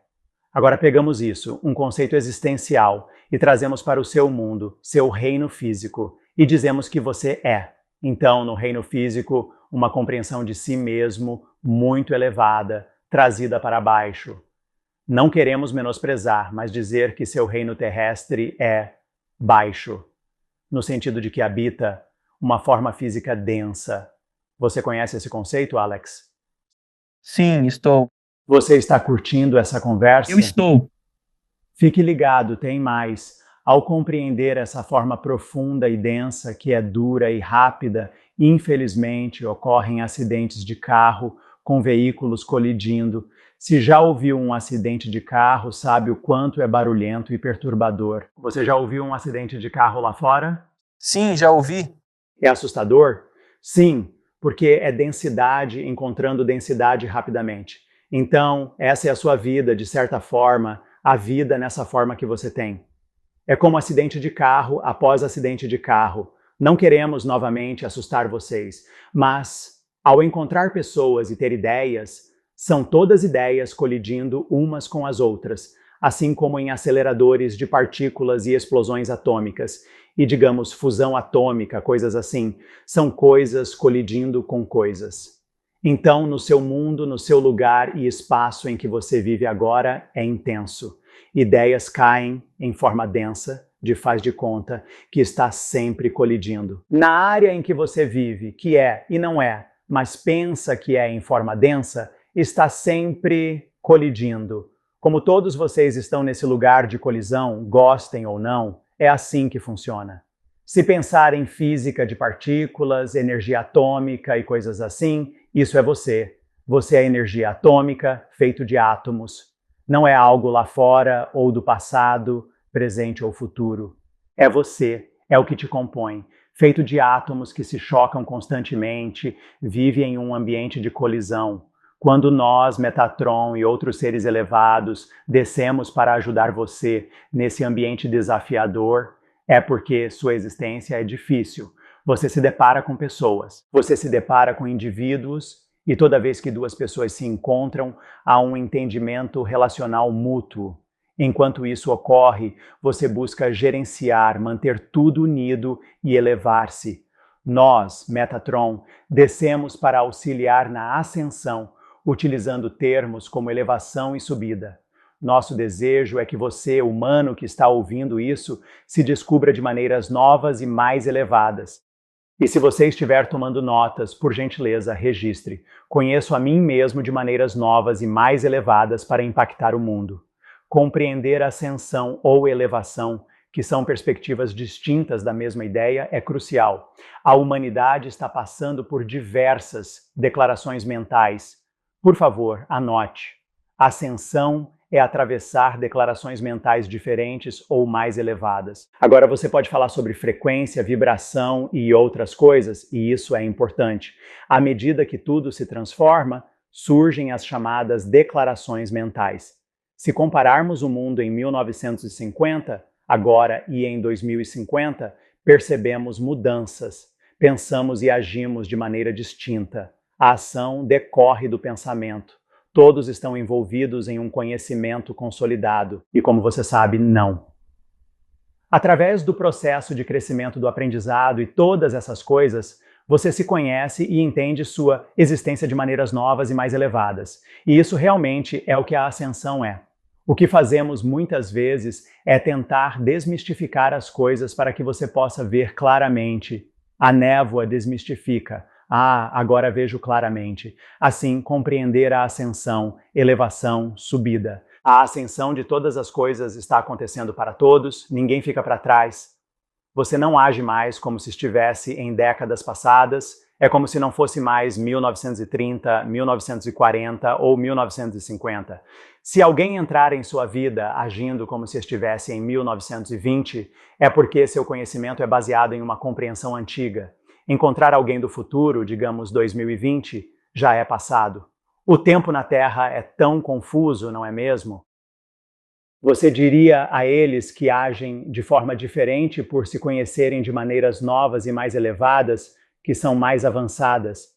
Agora pegamos isso, um conceito existencial, e trazemos para o seu mundo, seu reino físico, e dizemos que você é. Então, no reino físico, uma compreensão de si mesmo muito elevada, trazida para baixo. Não queremos menosprezar, mas dizer que seu reino terrestre é baixo, no sentido de que habita uma forma física densa. Você conhece esse conceito, Alex? Sim, estou. Você está curtindo essa conversa? Eu estou. Fique ligado, tem mais. Ao compreender essa forma profunda e densa, que é dura e rápida, infelizmente ocorrem acidentes de carro com veículos colidindo. Se já ouviu um acidente de carro, sabe o quanto é barulhento e perturbador. Você já ouviu um acidente de carro lá fora? Sim, já ouvi. É assustador? Sim, porque é densidade encontrando densidade rapidamente. Então, essa é a sua vida, de certa forma, a vida nessa forma que você tem. É como acidente de carro após acidente de carro. Não queremos novamente assustar vocês, mas ao encontrar pessoas e ter ideias, são todas ideias colidindo umas com as outras, assim como em aceleradores de partículas e explosões atômicas. E, digamos, fusão atômica, coisas assim, são coisas colidindo com coisas. Então, no seu mundo, no seu lugar e espaço em que você vive agora, é intenso. Ideias caem em forma densa, de faz de conta, que está sempre colidindo. Na área em que você vive, que é e não é, mas pensa que é em forma densa, está sempre colidindo. Como todos vocês estão nesse lugar de colisão, gostem ou não, é assim que funciona. Se pensar em física de partículas, energia atômica e coisas assim, isso é você. Você é energia atômica, feito de átomos. Não é algo lá fora ou do passado, presente ou futuro. É você, é o que te compõe, feito de átomos que se chocam constantemente, vive em um ambiente de colisão. Quando nós, Metatron e outros seres elevados, descemos para ajudar você nesse ambiente desafiador, é porque sua existência é difícil. Você se depara com pessoas, você se depara com indivíduos, e toda vez que duas pessoas se encontram, há um entendimento relacional mútuo. Enquanto isso ocorre, você busca gerenciar, manter tudo unido e elevar-se. Nós, Metatron, descemos para auxiliar na ascensão, utilizando termos como elevação e subida. Nosso desejo é que você, humano que está ouvindo isso, se descubra de maneiras novas e mais elevadas. E se você estiver tomando notas, por gentileza, registre. Conheço a mim mesmo de maneiras novas e mais elevadas para impactar o mundo. Compreender ascensão ou elevação, que são perspectivas distintas da mesma ideia, é crucial. A humanidade está passando por diversas declarações mentais. Por favor, anote. Ascensão é atravessar declarações mentais diferentes ou mais elevadas. Agora você pode falar sobre frequência, vibração e outras coisas, e isso é importante. À medida que tudo se transforma, surgem as chamadas declarações mentais. Se compararmos o mundo em 1950, agora e em 2050, percebemos mudanças. Pensamos e agimos de maneira distinta. A ação decorre do pensamento. Todos estão envolvidos em um conhecimento consolidado. E como você sabe, não. Através do processo de crescimento do aprendizado e todas essas coisas, você se conhece e entende sua existência de maneiras novas e mais elevadas. E isso realmente é o que a ascensão é. O que fazemos muitas vezes é tentar desmistificar as coisas para que você possa ver claramente. A névoa desmistifica. Ah, agora vejo claramente. Assim, compreender a ascensão, elevação, subida. A ascensão de todas as coisas está acontecendo para todos, ninguém fica para trás. Você não age mais como se estivesse em décadas passadas, é como se não fosse mais 1930, 1940 ou 1950. Se alguém entrar em sua vida agindo como se estivesse em 1920, é porque seu conhecimento é baseado em uma compreensão antiga. Encontrar alguém do futuro, digamos 2020, já é passado. O tempo na Terra é tão confuso, não é mesmo? Você diria a eles que agem de forma diferente por se conhecerem de maneiras novas e mais elevadas, que são mais avançadas?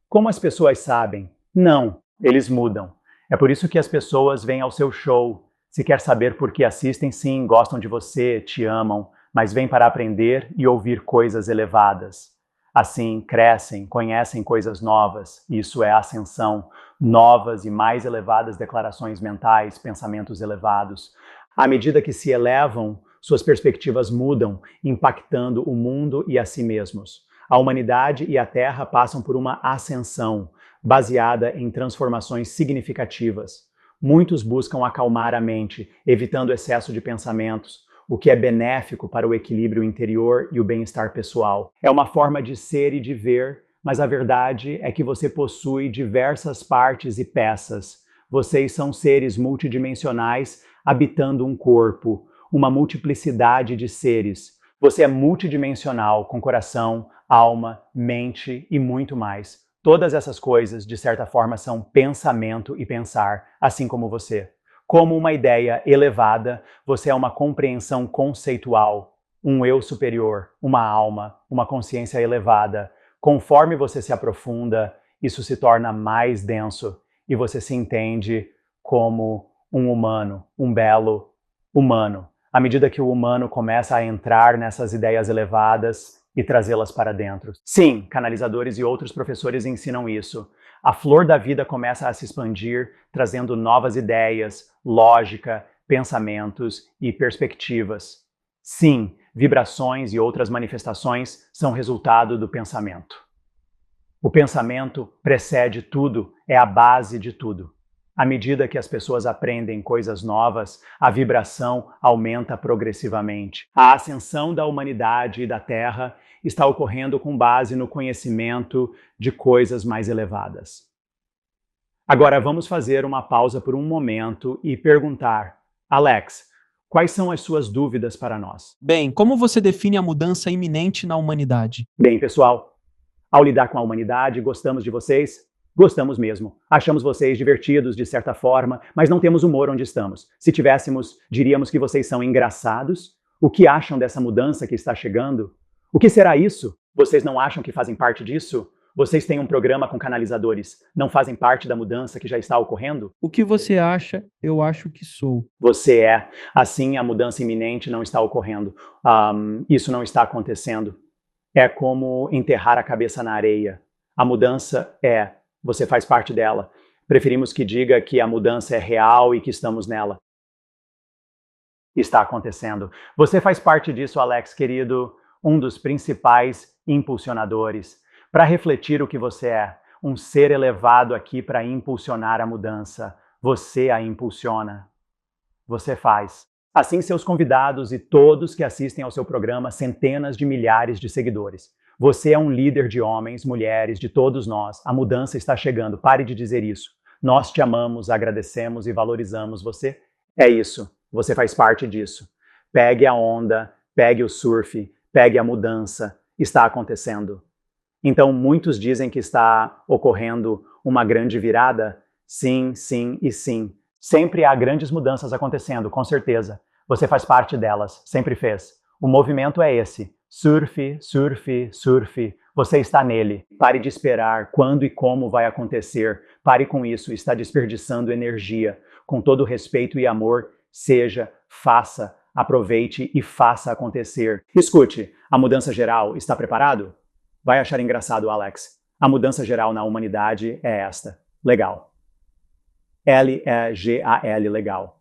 Como as pessoas sabem? Não, eles mudam. É por isso que as pessoas vêm ao seu show. Se quer saber por que assistem, sim, gostam de você, te amam, mas vêm para aprender e ouvir coisas elevadas. Assim, crescem, conhecem coisas novas, isso é ascensão, novas e mais elevadas declarações mentais, pensamentos elevados. À medida que se elevam, suas perspectivas mudam, impactando o mundo e a si mesmos. A humanidade e a Terra passam por uma ascensão, baseada em transformações significativas. Muitos buscam acalmar a mente, evitando excesso de pensamentos, o que é benéfico para o equilíbrio interior e o bem-estar pessoal. É uma forma de ser e de ver, mas a verdade é que você possui diversas partes e peças. Vocês são seres multidimensionais habitando um corpo, uma multiplicidade de seres. Você é multidimensional, com coração, alma, mente e muito mais. Todas essas coisas, de certa forma, são pensamento e pensar, assim como você. Como uma ideia elevada, você é uma compreensão conceitual, um eu superior, uma alma, uma consciência elevada. Conforme você se aprofunda, isso se torna mais denso e você se entende como um humano, um belo humano. À medida que o humano começa a entrar nessas ideias elevadas e trazê-las para dentro. Sim, canalizadores e outros professores ensinam isso. A flor da vida começa a se expandir, trazendo novas ideias, lógica, pensamentos e perspectivas. Sim, vibrações e outras manifestações são resultado do pensamento. O pensamento precede tudo, é a base de tudo. À medida que as pessoas aprendem coisas novas, a vibração aumenta progressivamente. A ascensão da humanidade e da Terra está ocorrendo com base no conhecimento de coisas mais elevadas. Agora vamos fazer uma pausa por um momento e perguntar, Alex, quais são as suas dúvidas para nós? Bem, como você define a mudança iminente na humanidade? Bem, pessoal, ao lidar com a humanidade, gostamos de vocês, Gostamos mesmo. Achamos vocês divertidos de certa forma, mas não temos humor onde estamos. Se tivéssemos, diríamos que vocês são engraçados. O que acham dessa mudança que está chegando? O que será isso? Vocês não acham que fazem parte disso? Vocês têm um programa com canalizadores. Não fazem parte da mudança que já está ocorrendo? O que você acha? Eu acho que sou. Você é. Assim, a mudança iminente não está ocorrendo. Isso não está acontecendo. É como enterrar a cabeça na areia. A mudança é. Você faz parte dela. Preferimos que diga que a mudança é real e que estamos nela. Está acontecendo. Você faz parte disso, Alex, querido, um dos principais impulsionadores. Para refletir o que você é, um ser elevado aqui para impulsionar a mudança. Você a impulsiona. Você faz. Assim, seus convidados e todos que assistem ao seu programa, centenas de milhares de seguidores. Você é um líder de homens, mulheres, de todos nós. A mudança está chegando. Pare de dizer isso. Nós te amamos, agradecemos e valorizamos você. É isso. Você faz parte disso. Pegue a onda, pegue o surf, pegue a mudança. Está acontecendo. Então, muitos dizem que está ocorrendo uma grande virada. Sim, sim e sim. Sempre há grandes mudanças acontecendo, com certeza. Você faz parte delas, sempre fez. O movimento é esse. Surfe, surfe, surfe. Você está nele. Pare de esperar quando e como vai acontecer. Pare com isso, está desperdiçando energia. Com todo respeito e amor, seja, faça, aproveite e faça acontecer. Escute, a mudança geral está preparado? Vai achar engraçado, Alex. A mudança geral na humanidade é esta. Legal. L-E-G-A-L, legal.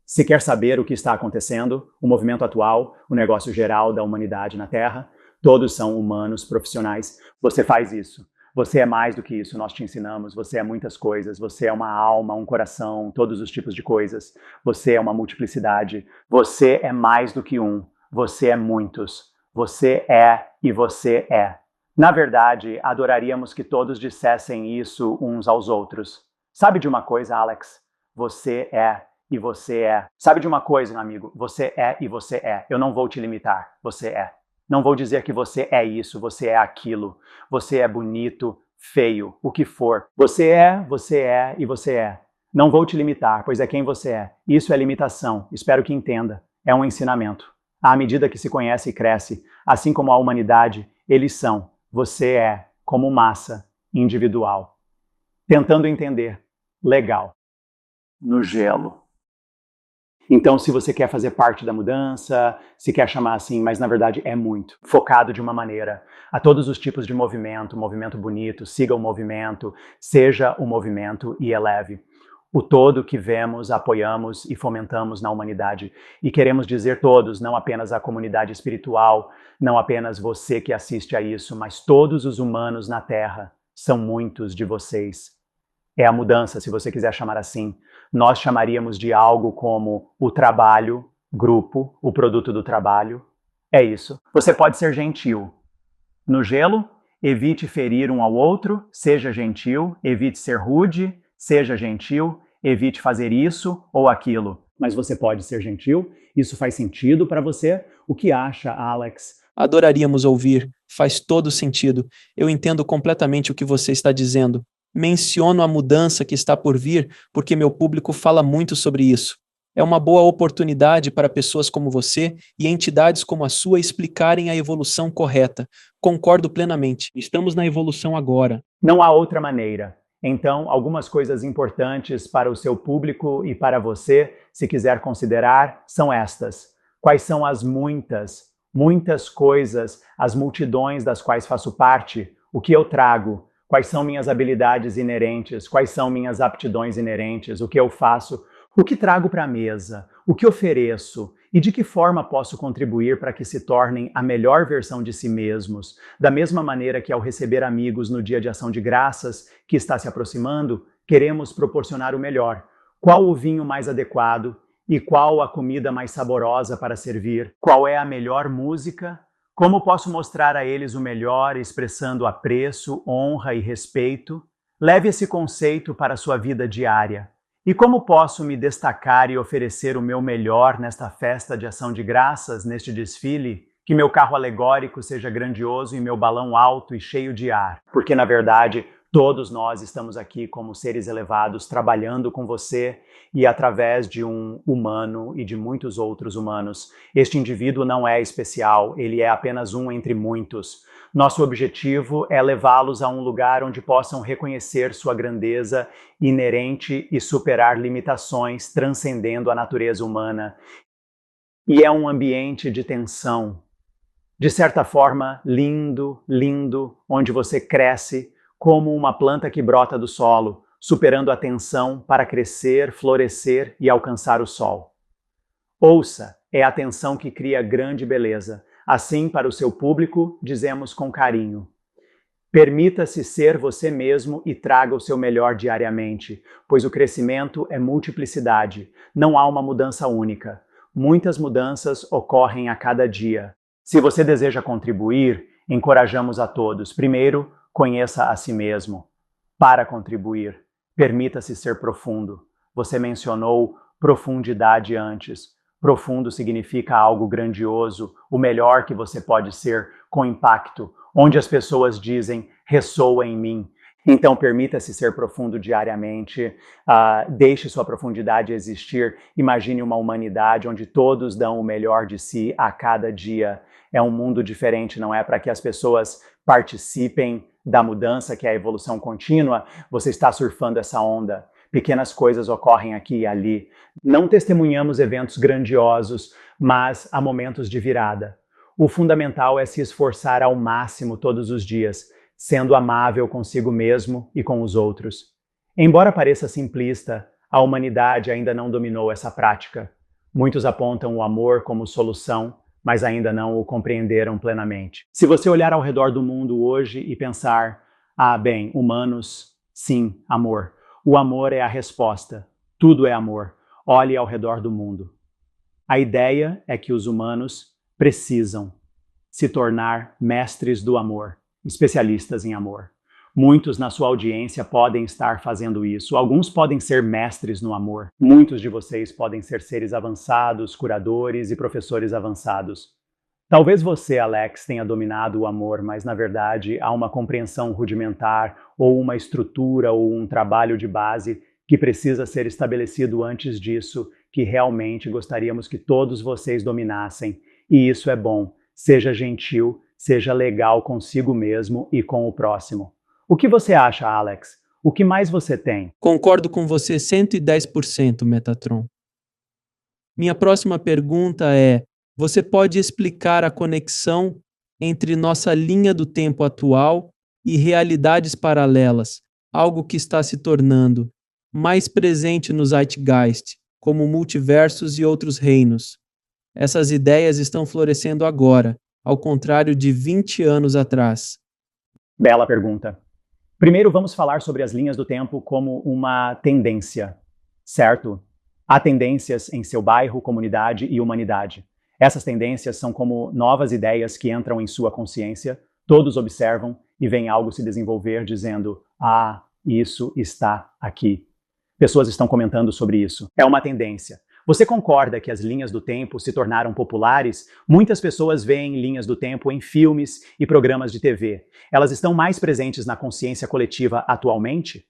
Se quer saber o que está acontecendo, o movimento atual, o negócio geral da humanidade na Terra, todos são humanos profissionais. Você faz isso. Você é mais do que isso, nós te ensinamos. Você é muitas coisas. Você é uma alma, um coração, todos os tipos de coisas. Você é uma multiplicidade. Você é mais do que um. Você é muitos. Você é e você é. Na verdade, adoraríamos que todos dissessem isso uns aos outros. Sabe de uma coisa, Alex? Você é e você é. Sabe de uma coisa, meu amigo? Você é e você é. Eu não vou te limitar. Você é. Não vou dizer que você é isso, você é aquilo. Você é bonito, feio, o que for. Você é e você é. Não vou te limitar, pois é quem você é. Isso é limitação. Espero que entenda. É um ensinamento. À medida que se conhece e cresce, assim como a humanidade, eles são. Você é como massa individual. Tentando entender. Legal. No gelo. Então, se você quer fazer parte da mudança, se quer chamar assim, mas na verdade é muito, focado de uma maneira, a todos os tipos de movimento bonito, siga o movimento, seja o movimento e eleve. O todo que vemos, apoiamos e fomentamos na humanidade. E queremos dizer todos, não apenas a comunidade espiritual, não apenas você que assiste a isso, mas todos os humanos na Terra, são muitos de vocês. É a mudança, se você quiser chamar assim. Nós chamaríamos de algo como o trabalho, grupo, o produto do trabalho. É isso. Você pode ser gentil. No gelo, evite ferir um ao outro, seja gentil, evite ser rude, seja gentil, evite fazer isso ou aquilo. Mas você pode ser gentil? Isso faz sentido para você? O que acha, Alex? Adoraríamos ouvir. Faz todo sentido. Eu entendo completamente o que você está dizendo. Menciono a mudança que está por vir porque meu público fala muito sobre isso. É uma boa oportunidade para pessoas como você e entidades como a sua explicarem a evolução correta. Concordo plenamente. Estamos na evolução agora. Não há outra maneira. Então, algumas coisas importantes para o seu público e para você, se quiser considerar, são estas. Quais são as muitas coisas, as multidões das quais faço parte? O que eu trago? Quais são minhas habilidades inerentes? Quais são minhas aptidões inerentes? O que eu faço? O que trago para a mesa? O que ofereço? E de que forma posso contribuir para que se tornem a melhor versão de si mesmos? Da mesma maneira que ao receber amigos no Dia de Ação de Graças, que está se aproximando, queremos proporcionar o melhor. Qual o vinho mais adequado? E qual a comida mais saborosa para servir? Qual é a melhor música? Como posso mostrar a eles o melhor, expressando apreço, honra e respeito? Leve esse conceito para a sua vida diária. E como posso me destacar e oferecer o meu melhor nesta festa de ação de graças, neste desfile? Que meu carro alegórico seja grandioso e meu balão alto e cheio de ar. Porque, na verdade, Todos nós estamos aqui como seres elevados, trabalhando com você e através de um humano e de muitos outros humanos. Este indivíduo não é especial, ele é apenas um entre muitos. Nosso objetivo é levá-los a um lugar onde possam reconhecer sua grandeza inerente e superar limitações, transcendendo a natureza humana. E é um ambiente de tensão, de certa forma, lindo, lindo, onde você cresce como uma planta que brota do solo, superando a tensão para crescer, florescer e alcançar o sol. Ouça, é a tensão que cria grande beleza. Assim, para o seu público, dizemos com carinho: permita-se ser você mesmo e traga o seu melhor diariamente, pois o crescimento é multiplicidade, não há uma mudança única. Muitas mudanças ocorrem a cada dia. Se você deseja contribuir, encorajamos a todos. Primeiro, conheça a si mesmo. Para contribuir, permita-se ser profundo. Você mencionou profundidade antes. Profundo significa algo grandioso, o melhor que você pode ser, com impacto, onde as pessoas dizem, ressoa em mim. Então, permita-se ser profundo diariamente, deixe sua profundidade existir. Imagine uma humanidade onde todos dão o melhor de si a cada dia. É um mundo diferente, não é? Para que as pessoas participem da mudança, que é a evolução contínua, você está surfando essa onda. Pequenas coisas ocorrem aqui e ali. Não testemunhamos eventos grandiosos, mas há momentos de virada. O fundamental é se esforçar ao máximo todos os dias, sendo amável consigo mesmo e com os outros. Embora pareça simplista, a humanidade ainda não dominou essa prática. Muitos apontam o amor como solução, mas ainda não o compreenderam plenamente. Se você olhar ao redor do mundo hoje e pensar, bem, humanos, sim, amor. O amor é a resposta. Tudo é amor. Olhe ao redor do mundo. A ideia é que os humanos precisam se tornar mestres do amor, especialistas em amor. Muitos na sua audiência podem estar fazendo isso. Alguns podem ser mestres no amor. Muitos de vocês podem ser seres avançados, curadores e professores avançados. Talvez você, Alex, tenha dominado o amor, mas na verdade há uma compreensão rudimentar ou uma estrutura ou um trabalho de base que precisa ser estabelecido antes disso, que realmente gostaríamos que todos vocês dominassem. E isso é bom. Seja gentil, seja legal consigo mesmo e com o próximo. O que você acha, Alex? O que mais você tem? Concordo com você 110%, Metatron. Minha próxima pergunta é: você pode explicar a conexão entre nossa linha do tempo atual e realidades paralelas, algo que está se tornando mais presente no Zeitgeist, como multiversos e outros reinos? Essas ideias estão florescendo agora, ao contrário de 20 anos atrás. Bela pergunta. Primeiro, vamos falar sobre as linhas do tempo como uma tendência, certo? Há tendências em seu bairro, comunidade e humanidade. Essas tendências são como novas ideias que entram em sua consciência, todos observam e veem algo se desenvolver dizendo, isso está aqui. Pessoas estão comentando sobre isso. É uma tendência. Você concorda que as linhas do tempo se tornaram populares? Muitas pessoas veem linhas do tempo em filmes e programas de TV. Elas estão mais presentes na consciência coletiva atualmente?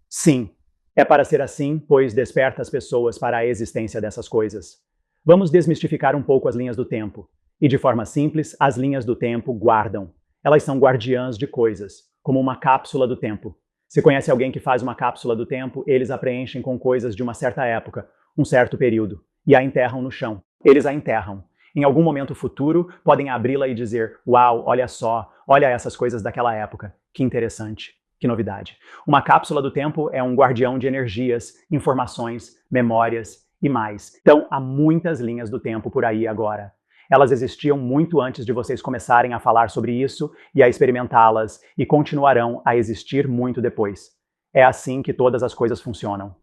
Sim. É para ser assim, pois desperta as pessoas para a existência dessas coisas. Vamos desmistificar um pouco as linhas do tempo. E de forma simples, as linhas do tempo guardam. Elas são guardiãs de coisas, como uma cápsula do tempo. Se conhece alguém que faz uma cápsula do tempo, eles a preenchem com coisas de uma certa época, um certo período, e a enterram no chão. Eles a enterram. Em algum momento futuro, podem abri-la e dizer, uau, olha só, olha essas coisas daquela época. Que interessante, que novidade. Uma cápsula do tempo é um guardião de energias, informações, memórias e mais. Então, há muitas linhas do tempo por aí agora. Elas existiam muito antes de vocês começarem a falar sobre isso e a experimentá-las, e continuarão a existir muito depois. É assim que todas as coisas funcionam.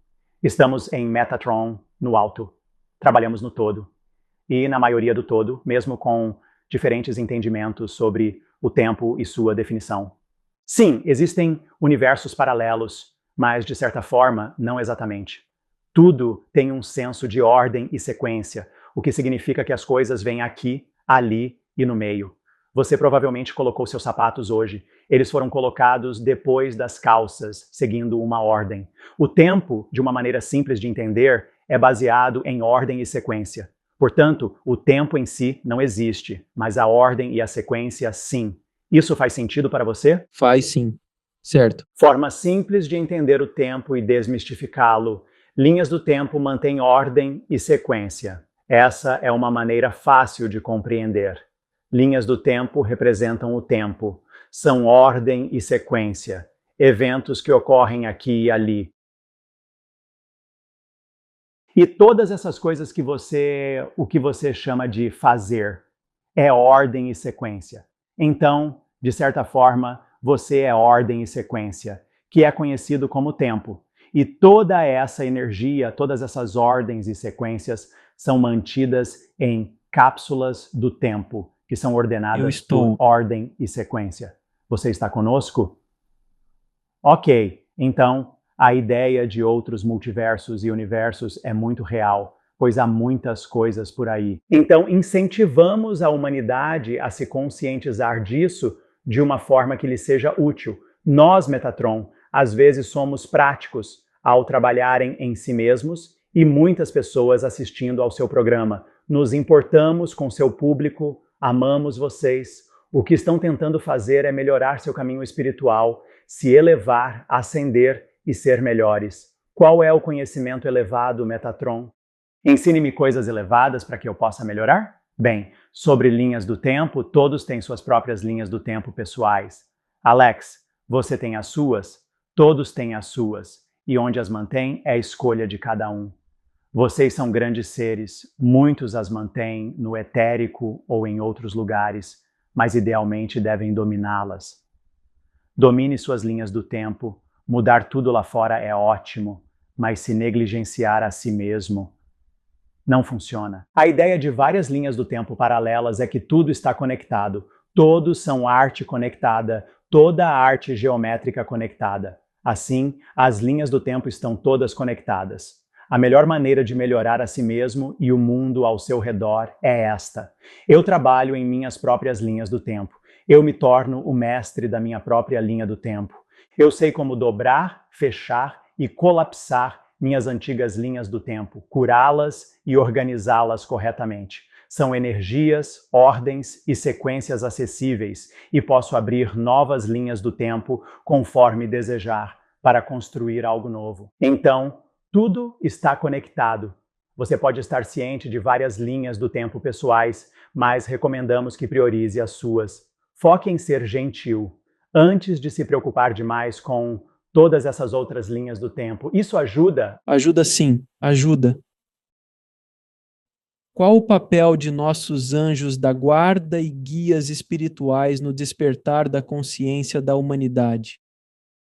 Estamos em Metatron, no alto. Trabalhamos no todo. E na maioria do todo, mesmo com diferentes entendimentos sobre o tempo e sua definição. Sim, existem universos paralelos, mas de certa forma, não exatamente. Tudo tem um senso de ordem e sequência, o que significa que as coisas vêm aqui, ali e no meio. Você provavelmente colocou seus sapatos hoje. Eles foram colocados depois das calças, seguindo uma ordem. O tempo, de uma maneira simples de entender, é baseado em ordem e sequência. Portanto, o tempo em si não existe, mas a ordem e a sequência sim. Isso faz sentido para você? Faz sim. Certo. Forma simples de entender o tempo e desmistificá-lo. Linhas do tempo mantêm ordem e sequência. Essa é uma maneira fácil de compreender. Linhas do tempo representam o tempo. São ordem e sequência. Eventos que ocorrem aqui e ali. E todas essas coisas o que você chama de fazer, é ordem e sequência. Então, de certa forma, você é ordem e sequência, que é conhecido como tempo. E toda essa energia, todas essas ordens e sequências são mantidas em cápsulas do tempo, que são ordenadas por ordem e sequência. Você está conosco? Ok, então a ideia de outros multiversos e universos é muito real, pois há muitas coisas por aí. Então, incentivamos a humanidade a se conscientizar disso de uma forma que lhe seja útil. Nós, Metatron, às vezes somos práticos ao trabalharem em si mesmos e muitas pessoas assistindo ao seu programa. Nos importamos com seu público, amamos vocês. O que estão tentando fazer é melhorar seu caminho espiritual, se elevar, ascender e ser melhores. Qual é o conhecimento elevado, Metatron? Ensine-me coisas elevadas para que eu possa melhorar? Bem, sobre linhas do tempo, todos têm suas próprias linhas do tempo pessoais. Alex, você tem as suas? Todos têm as suas. E onde as mantém é a escolha de cada um. Vocês são grandes seres, muitos as mantêm no etérico ou em outros lugares, mas idealmente devem dominá-las. Domine suas linhas do tempo. Mudar tudo lá fora é ótimo, mas se negligenciar a si mesmo, não funciona. A ideia de várias linhas do tempo paralelas é que tudo está conectado. Todos são arte conectada, toda a arte geométrica conectada. Assim, as linhas do tempo estão todas conectadas. A melhor maneira de melhorar a si mesmo e o mundo ao seu redor é esta. Eu trabalho em minhas próprias linhas do tempo. Eu me torno o mestre da minha própria linha do tempo. Eu sei como dobrar, fechar e colapsar minhas antigas linhas do tempo, curá-las e organizá-las corretamente. São energias, ordens e sequências acessíveis e posso abrir novas linhas do tempo conforme desejar para construir algo novo. Então, tudo está conectado. Você pode estar ciente de várias linhas do tempo pessoais, mas recomendamos que priorize as suas. Foque em ser gentil, antes de se preocupar demais com todas essas outras linhas do tempo. Isso ajuda? Ajuda sim, ajuda. Qual o papel de nossos anjos da guarda e guias espirituais no despertar da consciência da humanidade?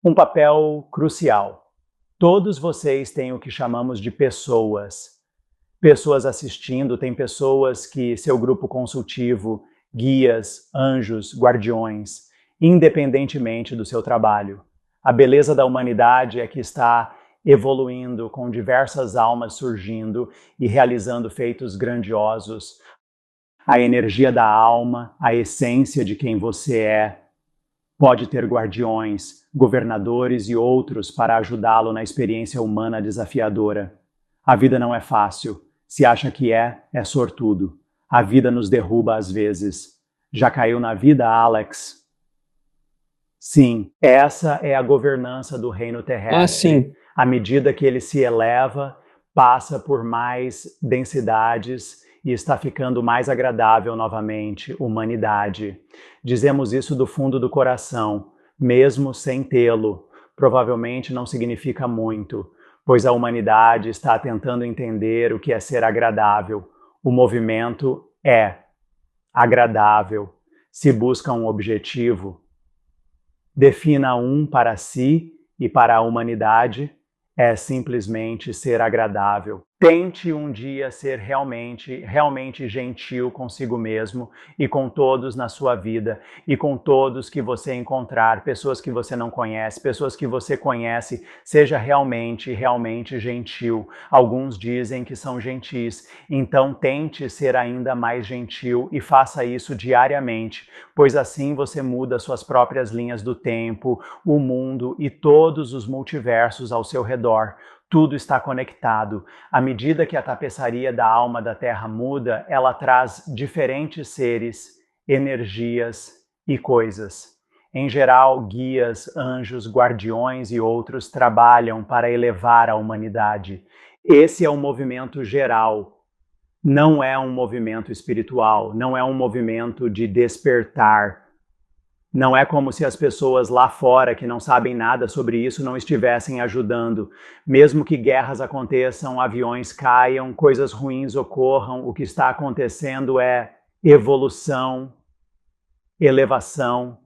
Um papel crucial. Todos vocês têm o que chamamos de pessoas. Pessoas assistindo, tem pessoas que seu grupo consultivo, guias, anjos, guardiões, independentemente do seu trabalho. A beleza da humanidade é que está evoluindo, com diversas almas surgindo e realizando feitos grandiosos. A energia da alma, a essência de quem você é, pode ter guardiões, governadores e outros para ajudá-lo na experiência humana desafiadora. A vida não é fácil. Se acha que é sortudo. A vida nos derruba às vezes. Já caiu na vida, Alex? Sim, essa é a governança do reino terrestre. Ah, sim. À medida que ele se eleva, passa por mais densidades e está ficando mais agradável novamente, humanidade. Dizemos isso do fundo do coração, mesmo sem tê-lo. Provavelmente não significa muito, pois a humanidade está tentando entender o que é ser agradável. O movimento é agradável. Se busca um objetivo, defina um para si e para a humanidade, é simplesmente ser agradável. Tente um dia ser realmente gentil consigo mesmo e com todos na sua vida e com todos que você encontrar, pessoas que você não conhece, pessoas que você conhece, seja realmente gentil. Alguns dizem que são gentis, então tente ser ainda mais gentil e faça isso diariamente, pois assim você muda suas próprias linhas do tempo, o mundo e todos os multiversos ao seu redor. Tudo está conectado. À medida que a tapeçaria da alma da Terra muda, ela traz diferentes seres, energias e coisas. Em geral, guias, anjos, guardiões e outros trabalham para elevar a humanidade. Esse é um movimento geral. Não é um movimento espiritual, não é um movimento de despertar. Não é como se as pessoas lá fora que não sabem nada sobre isso não estivessem ajudando. Mesmo que guerras aconteçam, aviões caiam, coisas ruins ocorram, o que está acontecendo é evolução, elevação,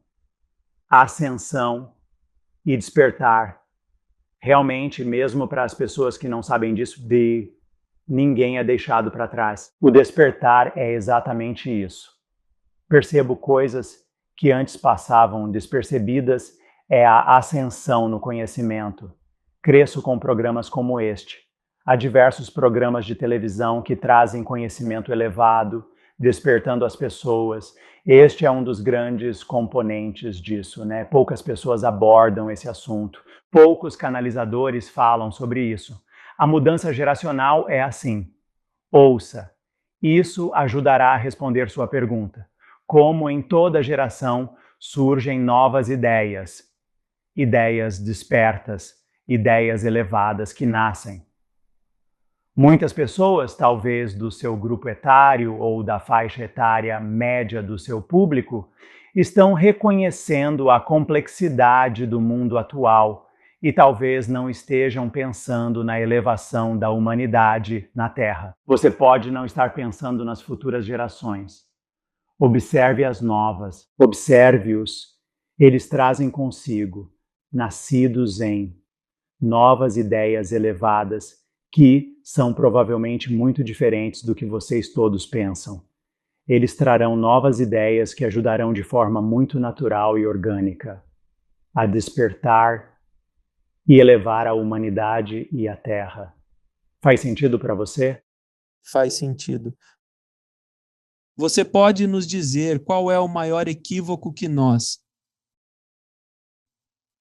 ascensão e despertar. Realmente, mesmo para as pessoas que não sabem disso, ninguém é deixado para trás. O despertar é exatamente isso. Percebo coisas que antes passavam despercebidas, é a ascensão no conhecimento. Cresço com programas como este. Há diversos programas de televisão que trazem conhecimento elevado, despertando as pessoas. Este é um dos grandes componentes disso, né? Poucas pessoas abordam esse assunto. Poucos canalizadores falam sobre isso. A mudança geracional é assim. Ouça. Isso ajudará a responder sua pergunta. Como em toda geração surgem novas ideias, ideias despertas, ideias elevadas que nascem. Muitas pessoas, talvez do seu grupo etário ou da faixa etária média do seu público, estão reconhecendo a complexidade do mundo atual e talvez não estejam pensando na elevação da humanidade na Terra. Você pode não estar pensando nas futuras gerações. Observe as novas, observe-os. Eles trazem consigo, nascidos em, novas ideias elevadas que são provavelmente muito diferentes do que vocês todos pensam. Eles trarão novas ideias que ajudarão de forma muito natural e orgânica a despertar e elevar a humanidade e a Terra. Faz sentido para você? Faz sentido. Você pode nos dizer qual é o maior equívoco que nós,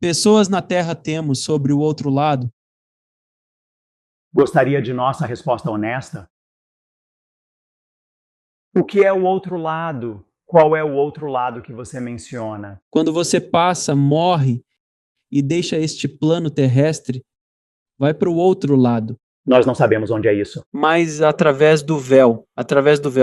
pessoas na Terra, temos sobre o outro lado? Gostaria de nossa resposta honesta? O que é o outro lado? Qual é o outro lado que você menciona? Quando você passa, morre e deixa este plano terrestre, vai para o outro lado. Nós não sabemos onde é isso. Mas através do véu,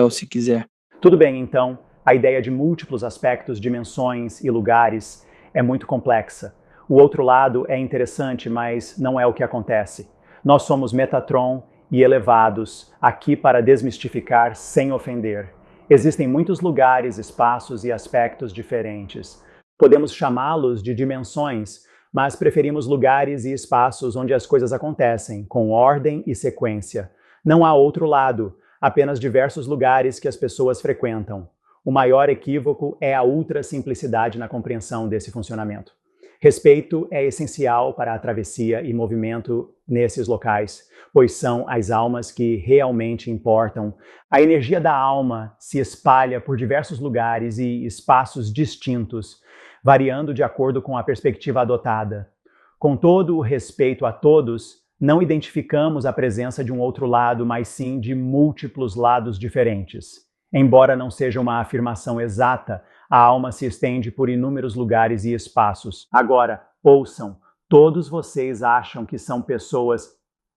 se quiser. Tudo bem, então, a ideia de múltiplos aspectos, dimensões e lugares é muito complexa. O outro lado é interessante, mas não é o que acontece. Nós somos Metatron e elevados, aqui para desmistificar sem ofender. Existem muitos lugares, espaços e aspectos diferentes. Podemos chamá-los de dimensões, mas preferimos lugares e espaços onde as coisas acontecem, com ordem e sequência. Não há outro lado, apenas diversos lugares que as pessoas frequentam. O maior equívoco é a ultra-simplicidade na compreensão desse funcionamento. Respeito é essencial para a travessia e movimento nesses locais, pois são as almas que realmente importam. A energia da alma se espalha por diversos lugares e espaços distintos, variando de acordo com a perspectiva adotada. Com todo o respeito a todos, não identificamos a presença de um outro lado, mas sim de múltiplos lados diferentes. Embora não seja uma afirmação exata, a alma se estende por inúmeros lugares e espaços. Agora, ouçam, todos vocês acham que são pessoas,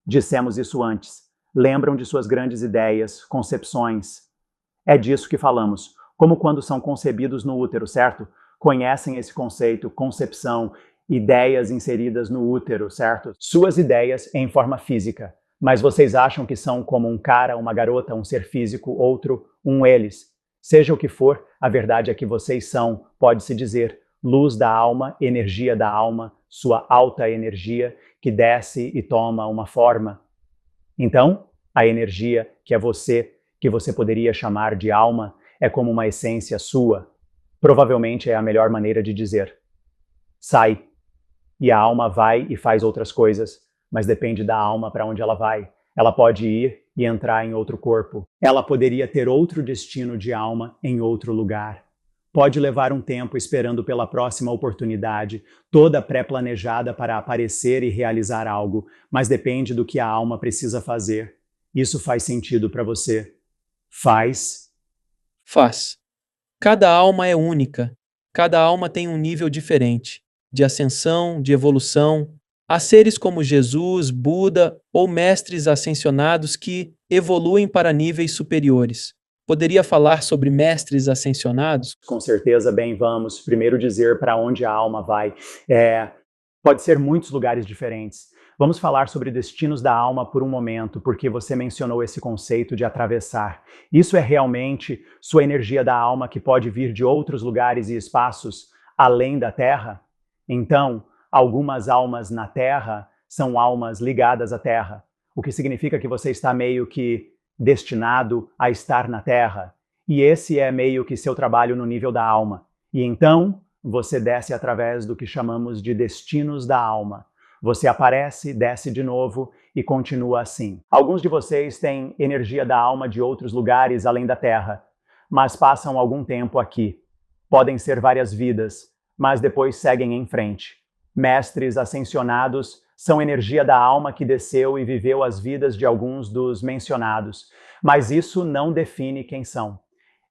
dissemos isso antes, lembram de suas grandes ideias, concepções. É disso que falamos, como quando são concebidos no útero, certo? Conhecem esse conceito, concepção, ideias inseridas no útero, certo? Suas ideias em forma física, mas vocês acham que são como um cara, uma garota, um ser físico, outro, um eles. Seja o que for, a verdade é que vocês são, pode-se dizer, luz da alma, energia da alma, sua alta energia, que desce e toma uma forma. Então, A energia, que é você, que você poderia chamar de alma, é como uma essência sua. Provavelmente é a melhor maneira de dizer. Sai. E a alma vai e faz outras coisas, mas depende da alma para onde ela vai. Ela pode ir e entrar em outro corpo. Ela poderia ter outro destino de alma em outro lugar. Pode levar um tempo esperando pela próxima oportunidade, toda pré-planejada para aparecer e realizar algo, mas depende do que a alma precisa fazer. Isso faz sentido para você? Faz? Faz. Cada alma é única. Cada alma tem um nível diferente, de ascensão, de evolução. Há seres como Jesus, Buda ou mestres ascensionados que evoluem para níveis superiores. Poderia falar sobre mestres ascensionados? Com certeza, bem, vamos primeiro dizer para onde a alma vai. Pode ser muitos lugares diferentes. Vamos falar sobre destinos da alma por um momento, porque você mencionou esse conceito de atravessar. Isso é realmente sua energia da alma que pode vir de outros lugares e espaços além da Terra? Então, algumas almas na Terra são almas ligadas à Terra, o que significa que você está meio que destinado a estar na Terra. E esse é meio que seu trabalho no nível da alma. E então, você desce através do que chamamos de destinos da alma. Você aparece, desce de novo e continua assim. Alguns de vocês têm energia da alma de outros lugares além da Terra, mas passam algum tempo aqui. Podem ser várias vidas, mas depois seguem em frente. Mestres ascensionados são energia da alma que desceu e viveu as vidas de alguns dos mencionados, mas isso não define quem são.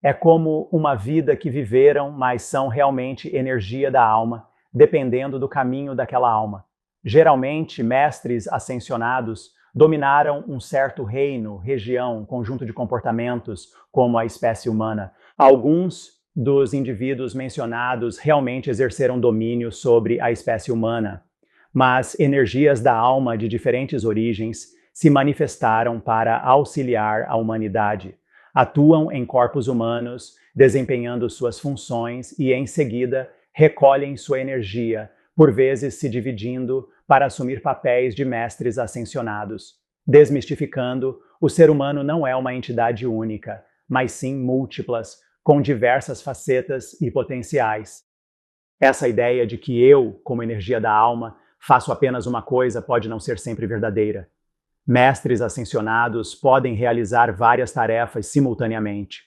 É como uma vida que viveram, mas são realmente energia da alma, dependendo do caminho daquela alma. Geralmente, mestres ascensionados dominaram um certo reino, região, conjunto de comportamentos, como a espécie humana. Alguns dos indivíduos mencionados realmente exerceram domínio sobre a espécie humana, mas energias da alma de diferentes origens se manifestaram para auxiliar a humanidade. Atuam em corpos humanos, desempenhando suas funções e, em seguida, recolhem sua energia, por vezes se dividindo para assumir papéis de mestres ascensionados. Desmistificando, o ser humano não é uma entidade única, mas sim múltiplas, com diversas facetas e potenciais. Essa ideia de que eu, como energia da alma, faço apenas uma coisa pode não ser sempre verdadeira. Mestres ascensionados podem realizar várias tarefas simultaneamente.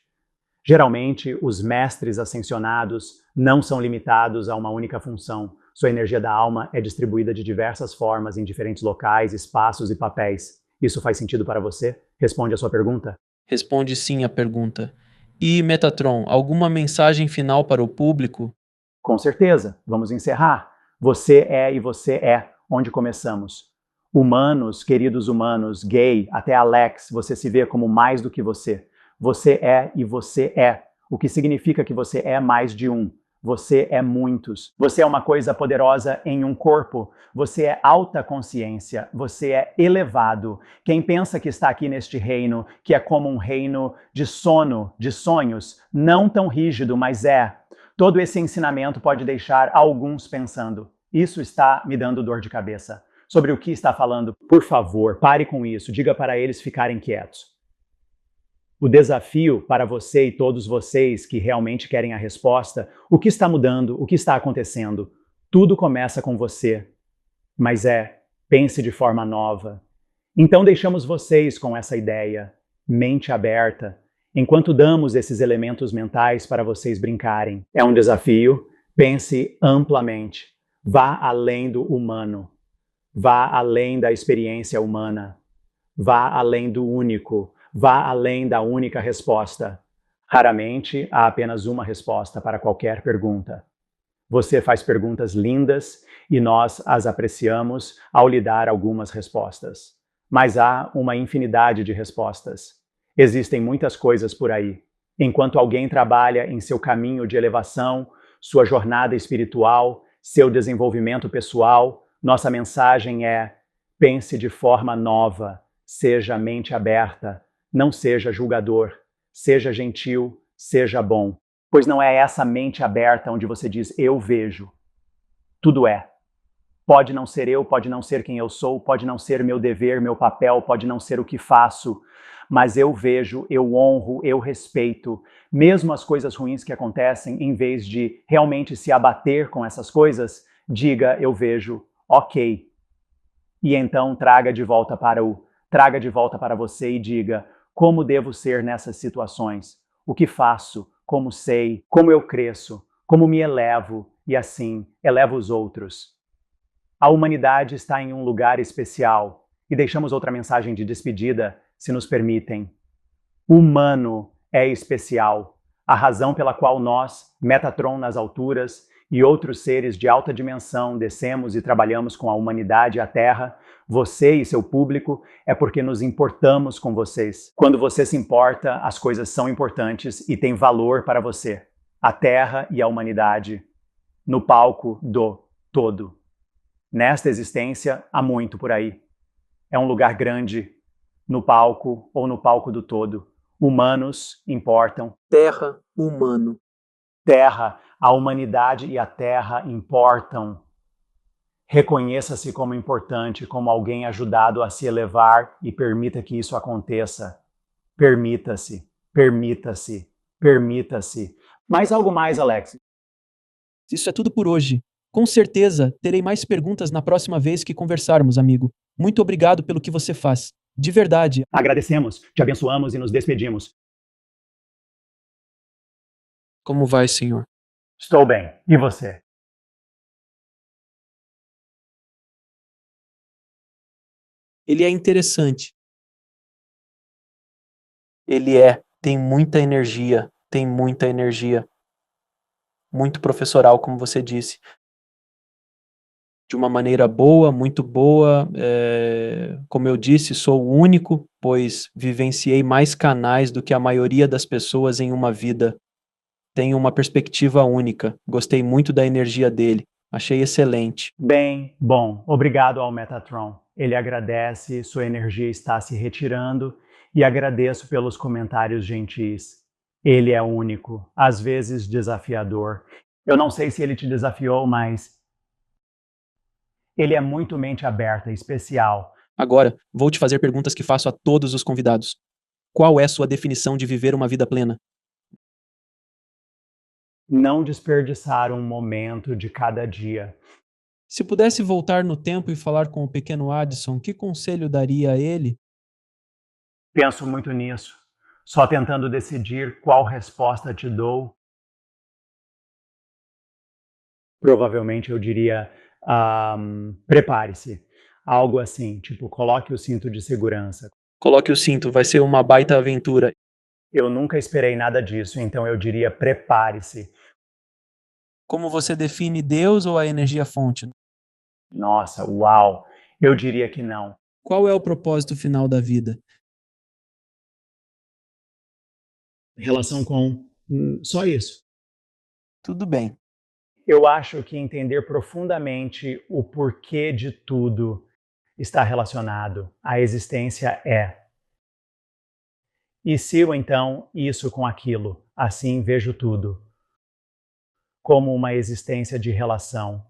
Geralmente, os mestres ascensionados não são limitados a uma única função. Sua energia da alma é distribuída de diversas formas em diferentes locais, espaços e papéis. Isso faz sentido para você? Responde a sua pergunta. Responde sim à pergunta. E, Metatron, alguma mensagem final para o público? Com certeza. Vamos encerrar. Você é e você é onde começamos. Humanos, queridos humanos, gay, até Alex, você se vê como mais do que você. Você é e você é, o que significa que você é mais de um. Você é muitos. Você é uma coisa poderosa em um corpo. Você é alta consciência. Você é elevado. Quem pensa que está aqui neste reino, que é como um reino de sono, de sonhos, não tão rígido, mas é. Todo esse ensinamento pode deixar alguns pensando. Isso está me dando dor de cabeça. Sobre o que está falando, por favor, pare com isso. Diga para eles ficarem quietos. O desafio para você e todos vocês que realmente querem a resposta, o que está mudando, o que está acontecendo, tudo começa com você. Mas pense de forma nova. Então deixamos vocês com essa ideia, mente aberta, enquanto damos esses elementos mentais para vocês brincarem. É um desafio, pense amplamente, vá além do humano, vá além da experiência humana, vá além do único, vá além da única resposta. Raramente há apenas uma resposta para qualquer pergunta. Você faz perguntas lindas e nós as apreciamos ao lhe dar algumas respostas. Mas há uma infinidade de respostas. Existem muitas coisas por aí. Enquanto alguém trabalha em seu caminho de elevação, sua jornada espiritual, seu desenvolvimento pessoal, nossa mensagem é: pense de forma nova, seja mente aberta, não seja julgador, seja gentil, seja bom. Pois não é essa mente aberta onde você diz eu vejo. Tudo é. Pode não ser eu, pode não ser quem eu sou, pode não ser meu dever, meu papel, pode não ser o que faço, mas eu vejo, eu honro, eu respeito, mesmo as coisas ruins que acontecem, em vez de realmente se abater com essas coisas, diga, eu vejo, ok. E então traga de volta para você e diga, como devo ser nessas situações? O que faço? Como sei? Como eu cresço? Como me elevo? E assim, elevo os outros. A humanidade está em um lugar especial. E deixamos outra mensagem de despedida, se nos permitem. O humano é especial. A razão pela qual nós, Metatron nas alturas, e outros seres de alta dimensão descemos e trabalhamos com a humanidade e a Terra, você e seu público, é porque nos importamos com vocês. Quando você se importa, as coisas são importantes e têm valor para você. A Terra e a humanidade, no palco do todo. Nesta existência, há muito por aí. É um lugar grande, no palco ou no palco do todo. Humanos importam. Terra, humano. Terra, a humanidade e a Terra importam. Reconheça-se como importante, como alguém ajudado a se elevar e permita que isso aconteça. Permita-se, permita-se, permita-se. Mais algo mais, Alex? Isso é tudo por hoje. Com certeza, terei mais perguntas na próxima vez que conversarmos, amigo. Muito obrigado pelo que você faz. De verdade. Agradecemos, te abençoamos e nos despedimos. Como vai, senhor? Estou bem. E você? Ele é interessante. Tem muita energia, tem muita energia. Muito professoral, como você disse. De uma maneira boa, muito boa. Como eu disse, sou o único, pois vivenciei mais canais do que a maioria das pessoas em uma vida. Tenho uma perspectiva única. Gostei muito da energia dele. Achei excelente. Bem, bom. Obrigado ao Metatron. Ele agradece, sua energia está se retirando e agradeço pelos comentários gentis. Ele é único, às vezes desafiador. Eu não sei se ele te desafiou, mas ele é muito mente aberta, especial. Agora, vou te fazer perguntas que faço a todos os convidados. Qual é sua definição de viver uma vida plena? Não desperdiçar um momento de cada dia. Se pudesse voltar no tempo e falar com o pequeno Addison, que conselho daria a ele? Penso muito nisso, só tentando decidir qual resposta te dou. Provavelmente eu diria, prepare-se. Algo assim, tipo, coloque o cinto de segurança. Coloque o cinto, vai ser uma baita aventura. Eu nunca esperei nada disso, então eu diria prepare-se. Como você define Deus ou a energia fonte? Nossa, uau! Eu diria que não. Qual é o propósito final da vida? Relação com só isso. Tudo bem. Eu acho que entender profundamente o porquê de tudo está relacionado. A existência é. E sigo então isso com aquilo, assim vejo tudo. Como uma existência de relação.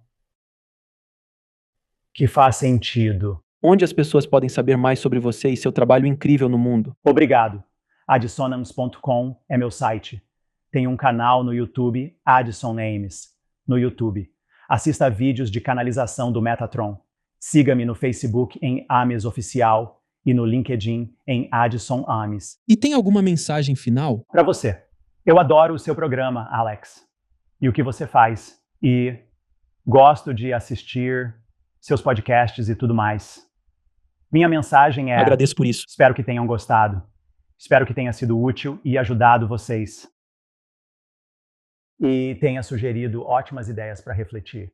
Que faz sentido. Onde as pessoas podem saber mais sobre você e seu trabalho incrível no mundo? Obrigado. Addisonams.com é meu site. Tem um canal no YouTube, Addison Names, no YouTube. Assista a vídeos de canalização do Metatron. Siga-me no Facebook em Ames Oficial e no LinkedIn em Addison Ames. E tem alguma mensagem final? Para você. Eu adoro o seu programa, Alex. E o que você faz. E gosto de assistir seus podcasts e tudo mais. Minha mensagem é... Agradeço por isso. Espero que tenham gostado. Espero que tenha sido útil e ajudado vocês. E tenha sugerido ótimas ideias para refletir.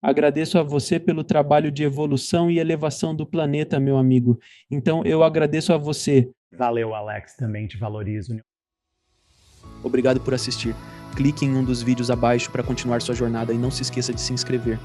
Agradeço a você pelo trabalho de evolução e elevação do planeta, meu amigo. Então, eu agradeço a você. Valeu, Alex. Também te valorizo. Obrigado por assistir. Clique em um dos vídeos abaixo para continuar sua jornada e não se esqueça de se inscrever.